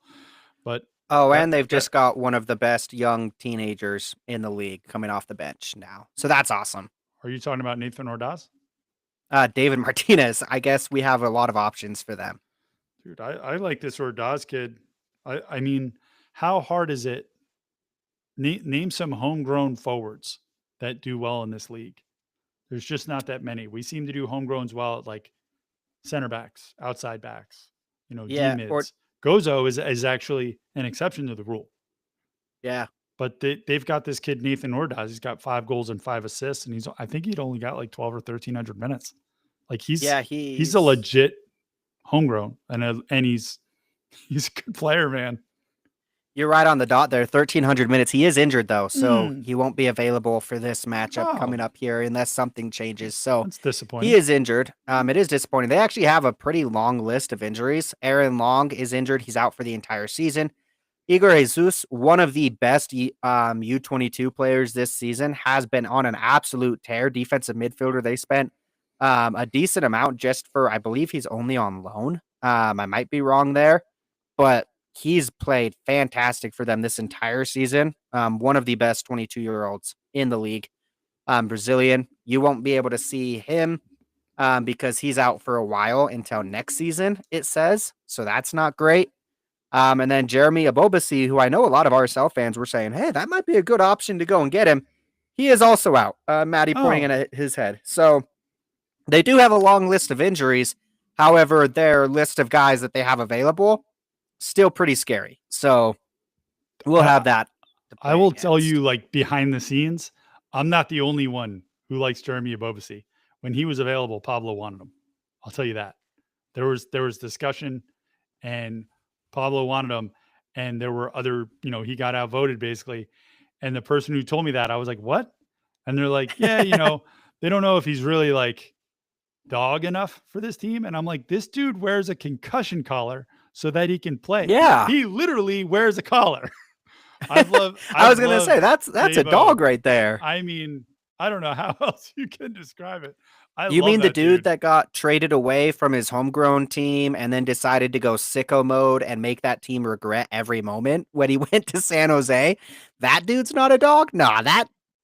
Speaker 2: But
Speaker 1: and they've just got one of the best young teenagers in the league coming off the bench now. So that's awesome.
Speaker 2: Are you talking about Nathan Ordaz?
Speaker 1: David Martinez. I guess we have a lot of options for them.
Speaker 2: Dude, I like this Ordaz kid. I mean, how hard is it? Name some homegrown forwards that do well in this league. There's just not that many. We seem to do homegrowns well at like center backs, outside backs, D-mids. Gozo is actually an exception to the rule.
Speaker 1: Yeah.
Speaker 2: But they've got this kid, Nathan Ordaz. He's got 5 goals and 5 assists, and I think he'd only got like 12 or 1,300 minutes. Like he's a legit homegrown, and he's a good player, man.
Speaker 1: You're right on the dot there. 1,300 minutes. He is injured though, so he won't be available for this matchup coming up here unless something changes. So
Speaker 2: that's disappointing.
Speaker 1: He is injured. It is disappointing. They actually have a pretty long list of injuries. Aaron Long is injured. He's out for the entire season. Igor Jesus, one of the best U22 players this season, has been on an absolute tear. Defensive midfielder. They spent a decent amount just for, I believe he's only on loan. I might be wrong there, but he's played fantastic for them this entire season. One of the best 22-year-olds in the league. Brazilian. You won't be able to see him because he's out for a while until next season, it says. So that's not great. And then Jeremy Abobasi, who I know a lot of RSL fans were saying, hey, that might be a good option to go and get him. He is also out. Maddie pointing at his head. So they do have a long list of injuries. However, their list of guys that they have available, still pretty scary. So we'll have that.
Speaker 2: I will tell you, like, behind the scenes, I'm not the only one who likes Jeremy Abobasi. When he was available, Pablo wanted him. I'll tell you that. There was discussion, and Pablo wanted him, and there were other, he got outvoted basically. And the person who told me that, I was like, what? And they're like, yeah, they don't know if he's really like dog enough for this team. And I'm like, this dude wears a concussion collar so that he can play.
Speaker 1: Yeah.
Speaker 2: He literally wears a collar.
Speaker 1: I was going to say, that's a dog right there.
Speaker 2: I mean, I don't know how else you can describe it.
Speaker 1: You mean the dude that got traded away from his homegrown team and then decided to go sicko mode and make that team regret every moment when he went to San Jose? That dude's not a dog? Nah,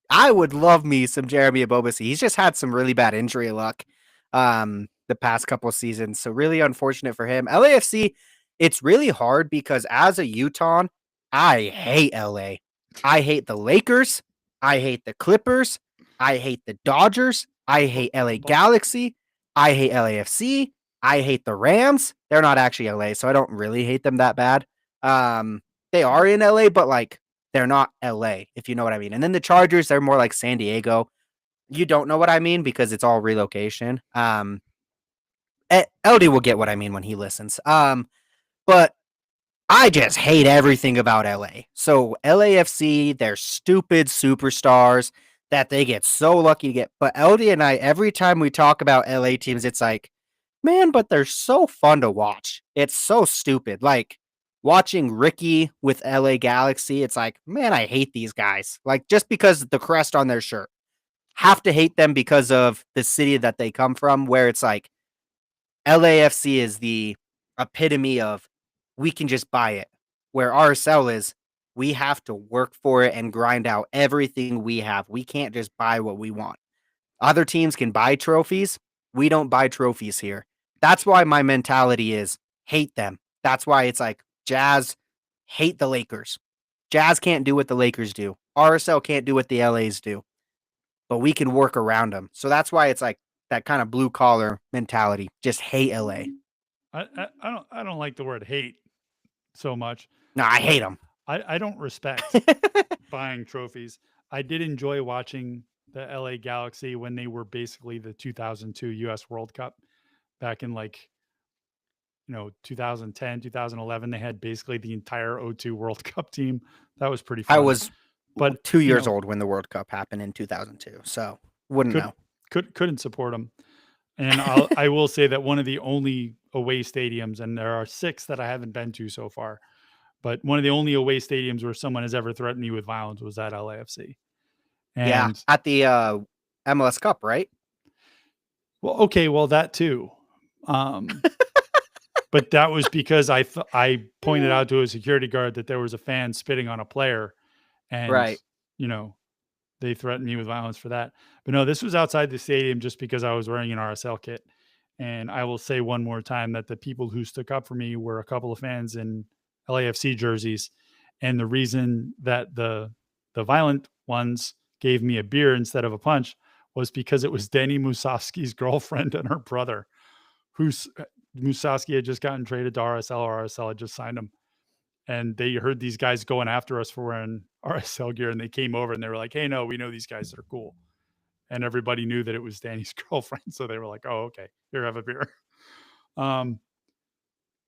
Speaker 1: I would love me some Jeremy Abobasi. He's just had some really bad injury luck the past couple of seasons. So really unfortunate for him. LAFC, it's really hard because as a Utah, I hate LA. I hate the Lakers. I hate the Clippers. I hate the Dodgers. I hate LA Galaxy. I hate LAFC. I hate the Rams. They're not actually LA, so I don't really hate them that bad. They are in LA, but like they're not LA, if you know what I mean. And then the Chargers, they're more like San Diego. You don't know what I mean because it's all relocation. LD will get what I mean when he listens. But I just hate everything about LA. So LAFC, they're stupid superstars that they get so lucky to get. But LD and I, every time we talk about LA teams, it's like, man, but they're so fun to watch. It's so stupid. Like watching Ricky with LA Galaxy, it's like, man, I hate these guys. Like just because the crest on their shirt. Have to hate them because of the city that they come from, where it's like LAFC is the epitome of we can just buy it, where RSL is we have to work for it and grind out everything we have. We can't just buy what we want. Other teams can buy trophies. We don't buy trophies here. That's why my mentality is hate them. That's why it's like Jazz hate the Lakers. Jazz can't do what the Lakers do. RSL can't do what the LAs do. But we can work around them. So that's why it's like that kind of blue collar mentality. Just hate LA.
Speaker 2: I don't like the word hate so much.
Speaker 1: No, I hate them.
Speaker 2: I don't respect buying trophies. I did enjoy watching the LA Galaxy when they were basically the 2002 US World Cup back in 2010, 2011. They had basically the entire O2 World Cup team. That was pretty fun.
Speaker 1: I was 2 years old when the World Cup happened in 2002. So wouldn't know.
Speaker 2: Couldn't support them. And I will say that one of the only away stadiums, and there are 6 that I haven't been to so far, but one of the only away stadiums where someone has ever threatened me with violence was at LAFC. And
Speaker 1: at the MLS Cup, right?
Speaker 2: Well, okay, well that too. But that was because I pointed out to a security guard that there was a fan spitting on a player, and
Speaker 1: right.
Speaker 2: They threatened me with violence for that. But no, this was outside the stadium just because I was wearing an RSL kit. And I will say one more time that the people who stuck up for me were a couple of fans in LAFC jerseys. And the reason that the violent ones gave me a beer instead of a punch was because it was Danny Musovski's girlfriend and her brother, Musovski had just gotten traded to RSL. RSL had just signed him. And they heard these guys going after us for wearing RSL gear, and they came over and they were like, hey, no, we know these guys are cool. And everybody knew that it was Danny's girlfriend. So they were like, oh, okay, here, have a beer.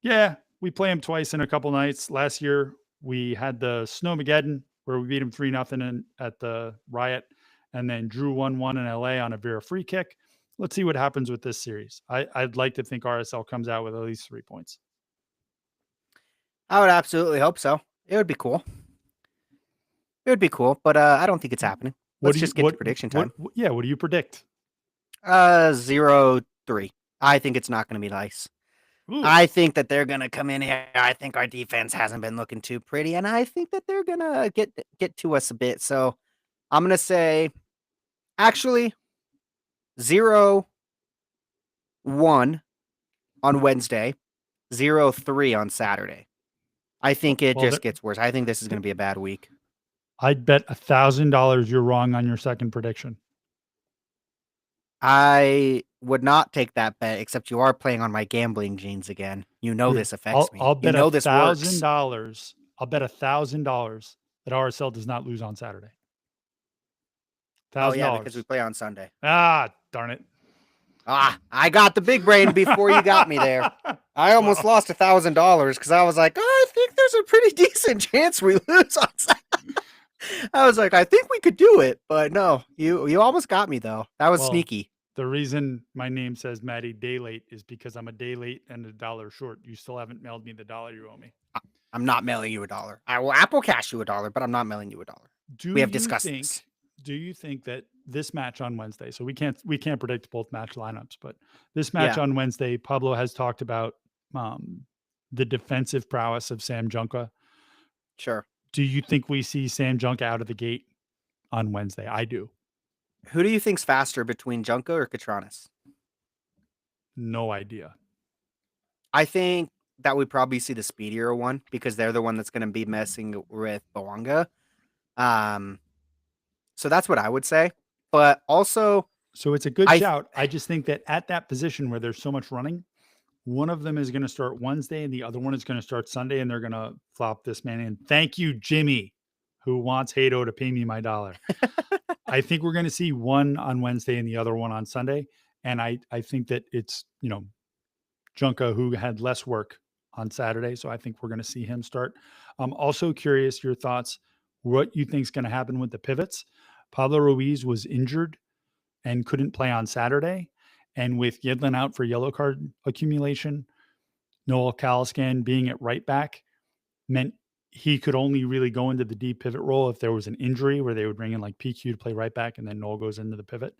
Speaker 2: Yeah, we play him twice in a couple nights. Last year, we had the Snowmageddon where we beat him 3-0 at the Riot, and then drew 1-1 in LA on a Vera free kick. Let's see what happens with this series. I'd like to think RSL comes out with at least 3 points.
Speaker 1: I would absolutely hope so. It would be cool. But I don't think it's happening. Let's just get to prediction time.
Speaker 2: What do you predict?
Speaker 1: 0-3. I think it's not going to be nice.
Speaker 2: Ooh.
Speaker 1: I think that they're going to come in here. I think our defense hasn't been looking too pretty, and I think that they're going to get to us a bit. So I'm going to say, actually, 0-1 on Wednesday, 0-3 on Saturday. I think it just gets worse. I think this is going to be a bad week.
Speaker 2: I'd bet $1,000 you're wrong on your second prediction.
Speaker 1: I would not take that bet, except you are playing on my gambling genes again. This affects me.
Speaker 2: I'll bet
Speaker 1: $1,000.
Speaker 2: I'll bet $1,000 that RSL does not lose on Saturday.
Speaker 1: $1,000. Oh yeah, because we play on Sunday.
Speaker 2: Ah, darn it.
Speaker 1: I got the big brain before you got me there. I almost lost $1,000 because I was like, I think there's a pretty decent chance we lose on Saturday. I was like, I think we could do it, but no, you almost got me though. That was sneaky.
Speaker 2: The reason my name says Matty Day Late is because I'm a day late and $1 short. You still haven't mailed me the $1 you owe me.
Speaker 1: I'm not mailing you $1. I will Apple Cash you $1, but I'm not mailing you $1. We have discussed this.
Speaker 2: Do you think that this match on Wednesday, so we can't predict both match lineups, but this match on Wednesday, Pablo has talked about the defensive prowess of Sam Junka.
Speaker 1: Sure.
Speaker 2: Do you think we see Sam Junka out of the gate on Wednesday? I do.
Speaker 1: Who do you think's faster between Junka or Katranis?
Speaker 2: No idea.
Speaker 1: I think that we probably see the speedier one because they're the one that's going to be messing with Bawanga. So that's what I would say. But also,
Speaker 2: So it's a good
Speaker 1: I
Speaker 2: shout. I just think that at that position where there's so much running, one of them is going to start Wednesday and the other one is going to start Sunday, and they're going to flop this man in. Thank you, Jimmy, who wants Hato to pay me my dollar. I think we're going to see one on Wednesday and the other one on Sunday. And I think that it's, Junka, who had less work on Saturday. So I think we're going to see him start. I'm also curious your thoughts, what you think is going to happen with the pivots. Pablo Ruiz was injured and couldn't play on Saturday. And with Yedlin out for yellow card accumulation, Noel Caliscan being at right back meant he could only really go into the deep pivot role if there was an injury where they would bring in like PQ to play right back and then Noel goes into the pivot.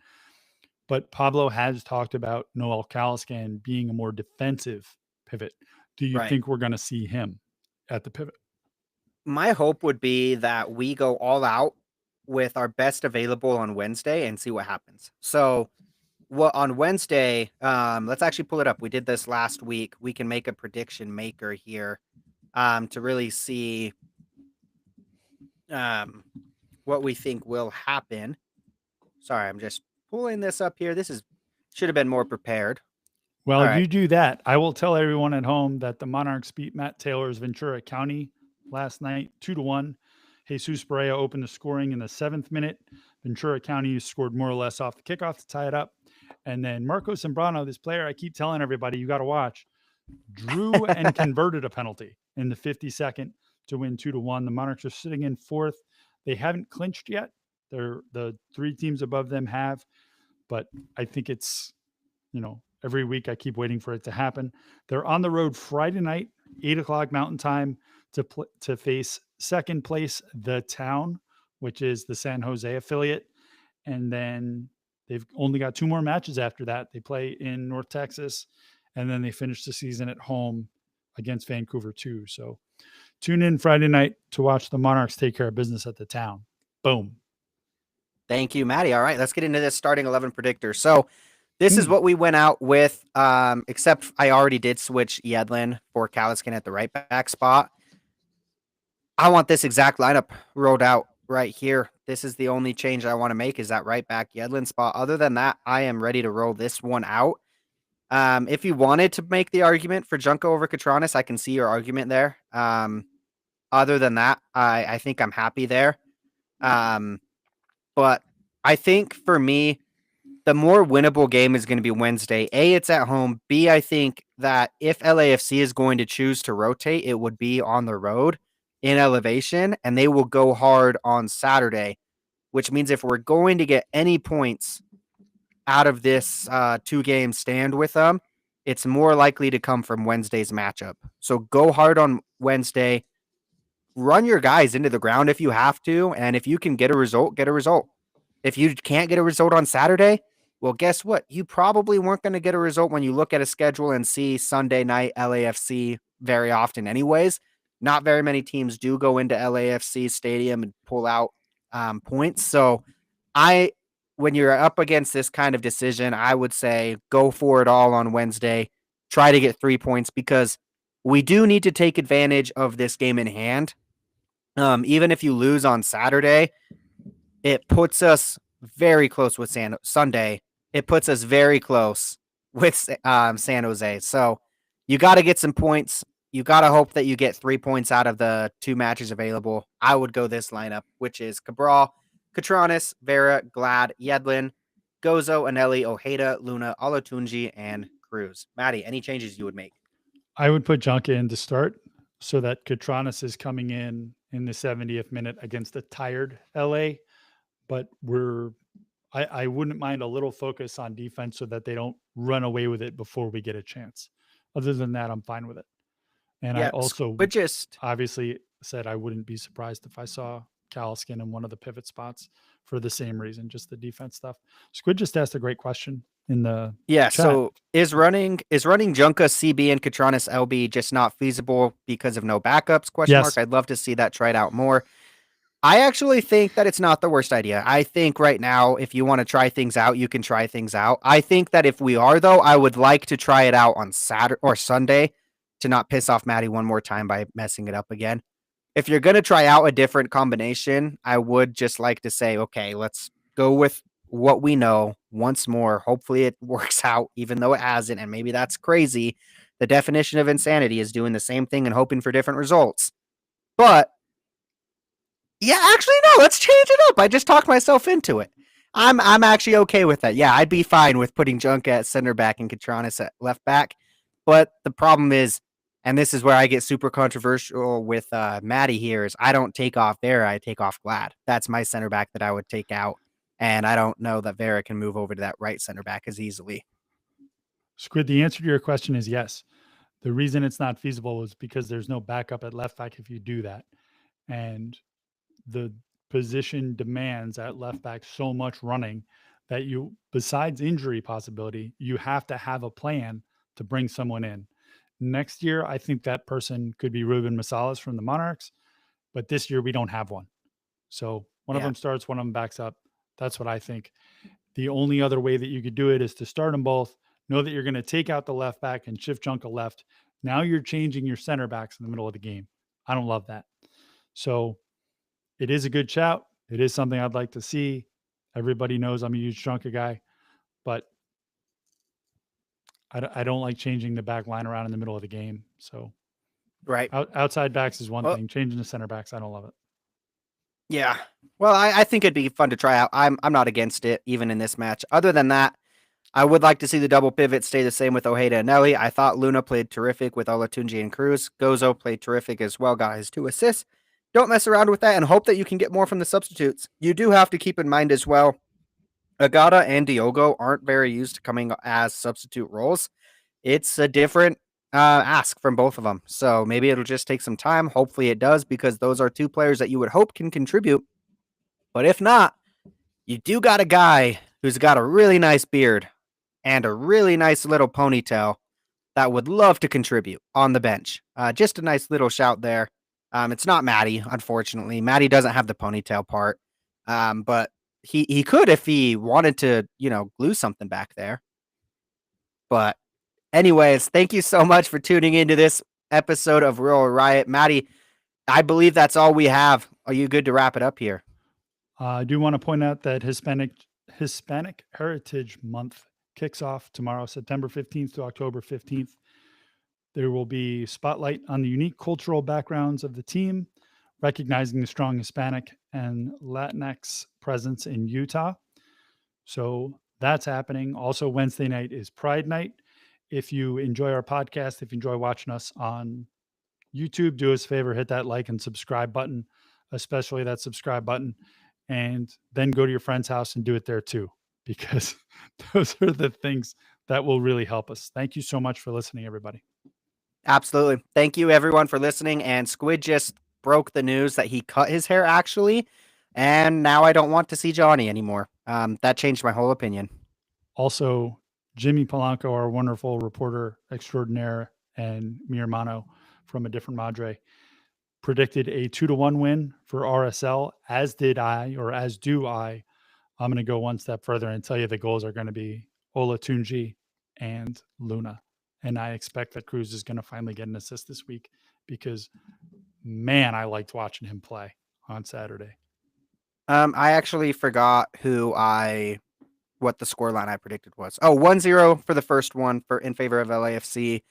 Speaker 2: But Pablo has talked about Noel Caliscan being a more defensive pivot. Do you
Speaker 1: Right.
Speaker 2: think we're going to see him at the pivot?
Speaker 1: My hope would be that we go all out with our best available on Wednesday and see what happens. So on Wednesday, let's actually pull it up. We did this last week. We can make a prediction maker here to really see what we think will happen. Sorry, I'm just pulling this up here. Should have been more prepared.
Speaker 2: Well,
Speaker 1: All right.
Speaker 2: you do that. I will tell everyone at home that the Monarchs beat Matt Taylor's Ventura County last night, 2-1. Jesus Pereira opened the scoring in the 7th minute. Ventura County scored more or less off the kickoff to tie it up. And then Marco Sembrano, this player I keep telling everybody you got to watch, drew and converted a penalty in the 52nd to win 2-1. The Monarchs are sitting in 4th. They haven't clinched yet. The 3 teams above them have, but I think it's, every week I keep waiting for it to happen. They're on the road Friday night, 8:00 Mountain Time to face second place, The Town, which is the San Jose affiliate. And then they've only got 2 more matches after that. They play in North Texas, and then they finish the season at home against Vancouver too. So tune in Friday night to watch the Monarchs take care of business at The Town. Boom.
Speaker 1: Thank you, Maddie. All right, let's get into this starting 11 predictor. So this is what we went out with, except I already did switch Yedlin for Caliscan at the right back spot. I want this exact lineup rolled out right here. This is the only change I want to make is that right back Yedlin spot. Other than that, I am ready to roll this one out. If you wanted to make the argument for Junko over Katranis, I can see your argument there. Other than that, I think I'm happy there. But I think for me, the more winnable game is going to be Wednesday. A, it's at home. B, I think that if LAFC is going to choose to rotate, it would be on the road in elevation, and they will go hard on Saturday, which means if we're going to get any points out of this 2-game stand with them, it's more likely to come from Wednesday's matchup. So go hard on Wednesday. Run your guys into the ground if you have to, and if you can get a result, get a result. If you can't get a result on Saturday, well, guess what? You probably weren't going to get a result when you look at a schedule and see Sunday night LAFC very often anyways. Not very many teams do go into LAFC stadium and pull out points. So when you're up against this kind of decision, I would say go for it all on Wednesday. Try to get 3 points because we do need to take advantage of this game in hand. Even if you lose on Saturday, it puts us very close with Sunday. It puts us very close with San Jose. So you got to get some points. You got to hope that you get 3 points out of the 2 matches available. I would go this lineup, which is Cabral, Katranis, Vera, Glad, Yedlin, Gozo, Anelli, Ojeda, Luna, Olatunji, and Cruz. Maddie, any changes you would make?
Speaker 2: I would put Junka in to start so that Katranis is coming in the 70th minute against a tired LA. But I wouldn't mind a little focus on defense so that they don't run away with it before we get a chance. Other than that, I'm fine with it. And I also obviously said I wouldn't be surprised if I saw Caliscan in one of the pivot spots for the same reason, just the defense stuff. Squid just asked a great question in the chat.
Speaker 1: So is running Junka, CB, and Katranis LB just not feasible because of no backups? Mark. I'd love to see that tried out more. I actually think that it's not the worst idea. I think right now, if you want to try things out, you can try things out. I think that if we are, though, I would like to try it out on Saturday or Sunday to not piss off Maddie one more time by messing it up again. If you're going to try out a different combination, I would just like to say, okay, let's go with what we know once more. Hopefully it works out, even though it hasn't, and maybe that's crazy. The definition of insanity is doing the same thing and hoping for different results. But yeah, actually, no, let's change it up. I just talked myself into it. I'm actually okay with that. Yeah, I'd be fine with putting Junk at center back and Katranis at left back. But the problem is, and this is where I get super controversial with Maddie here, is I don't take off Vera, I take off Glad. That's my center back that I would take out. And I don't know that Vera can move over to that right center back as easily.
Speaker 2: Squid, the answer to your question is yes. The reason it's not feasible is because there's no backup at left back if you do that. And the position demands at left back so much running that you, besides injury possibility, you have to have a plan to bring someone in. Next year, I think that person could be Ruben Masalas from the Monarchs, but this year we don't have one. So one of them starts, one of them backs up. That's what I think. The only other way that you could do it is to start them both, know that you're going to take out the left back and shift Junka left. Now you're changing your center backs in the middle of the game. I don't love that. So it is a good shout. It is something I'd like to see. Everybody knows I'm a huge Junka guy, but I don't like changing the back line around in the middle of the game. So
Speaker 1: right,
Speaker 2: outside backs is one thing. Changing the center backs, I don't love it.
Speaker 1: Yeah. Well, I think it'd be fun to try out. I'm not against it, even in this match. Other than that, I would like to see the double pivot stay the same with Ojeda and Nelly. I thought Luna played terrific with Olatunji and Cruz. Gozo played terrific as well, got his 2 assists. Don't mess around with that and hope that you can get more from the substitutes. You do have to keep in mind as well, Agata and Diogo aren't very used to coming as substitute roles. It's a different ask from both of them. So maybe it'll just take some time. Hopefully it does, because those are 2 players that you would hope can contribute. But if not, you do got a guy who's got a really nice beard and a really nice little ponytail that would love to contribute on the bench. Just a nice little shout there. It's not Maddie, unfortunately. Maddie doesn't have the ponytail part, but he could if he wanted to, glue something back there. But anyways, thank you so much for tuning into this episode of Rural Riot. Maddie, I believe that's all we have. Are you good to wrap it up here?
Speaker 2: I do want to point out that Hispanic Heritage Month kicks off tomorrow, September 15th to October 15th. There will be spotlight on the unique cultural backgrounds of the team, recognizing the strong Hispanic and Latinx presence in Utah. So that's happening. Also, Wednesday night is Pride Night. If you enjoy our podcast, if you enjoy watching us on YouTube, do us a favor, hit that like and subscribe button, especially that subscribe button, and then go to your friend's house and do it there too, because those are the things that will really help us. Thank you so much for listening, everybody.
Speaker 1: Absolutely. Thank you, everyone, for listening. And Squid just broke the news that he cut his hair, actually, and now I don't want to see Johnny anymore. That changed my whole opinion.
Speaker 2: Also, Jimmy Polanco, our wonderful reporter extraordinaire, and mi hermano from A Different Madre, predicted a 2-1 win for RSL, as did I, or as do I. I'm going to go one step further and tell you the goals are going to be Olatunji and Luna. And I expect that Cruz is going to finally get an assist this week, because, man, I liked watching him play on Saturday.
Speaker 1: I actually forgot what the scoreline I predicted was. Oh, 1-0 for the first one in favor of LAFC,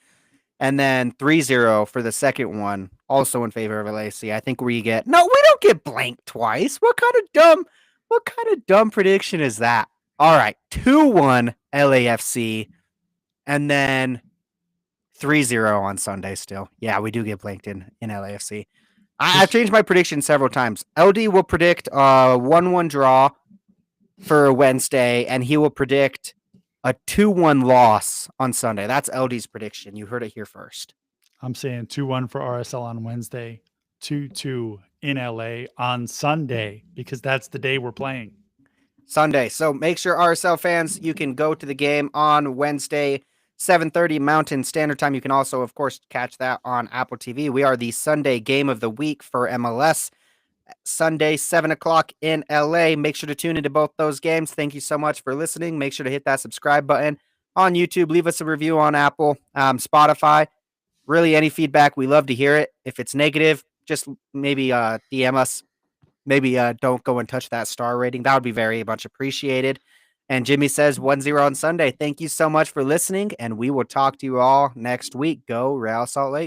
Speaker 1: and then 3-0 for the second one, also in favor of LAFC. I think we don't get blanked twice. What kind of dumb prediction is that? All right, 2-1 LAFC, and then 3-0 on Sunday still. Yeah, we do get blanked in LAFC. I've changed my prediction several times. LD will predict a 1-1 draw for Wednesday, and he will predict a 2-1 loss on Sunday. That's LD's prediction. You heard it here first.
Speaker 2: I'm saying 2-1 for RSL on Wednesday, 2-2 in LA on Sunday, because that's the day we're playing.
Speaker 1: Sunday. So make sure, RSL fans, you can go to the game on Wednesday, 7:30 Mountain Standard Time. You can also, of course, catch that on Apple TV. We are the Sunday game of the week for MLS. Sunday, 7 o'clock in LA. Make sure to tune into both those games. Thank you so much for listening. Make sure to hit that subscribe button on YouTube. Leave us a review on Apple, Spotify. Really, any feedback, we love to hear it. If it's negative, just maybe DM us. Maybe don't go and touch that star rating. That would be very much appreciated. And Jimmy says 1-0 on Sunday. Thank you so much for listening, and we will talk to you all next week. Go Real Salt Lake.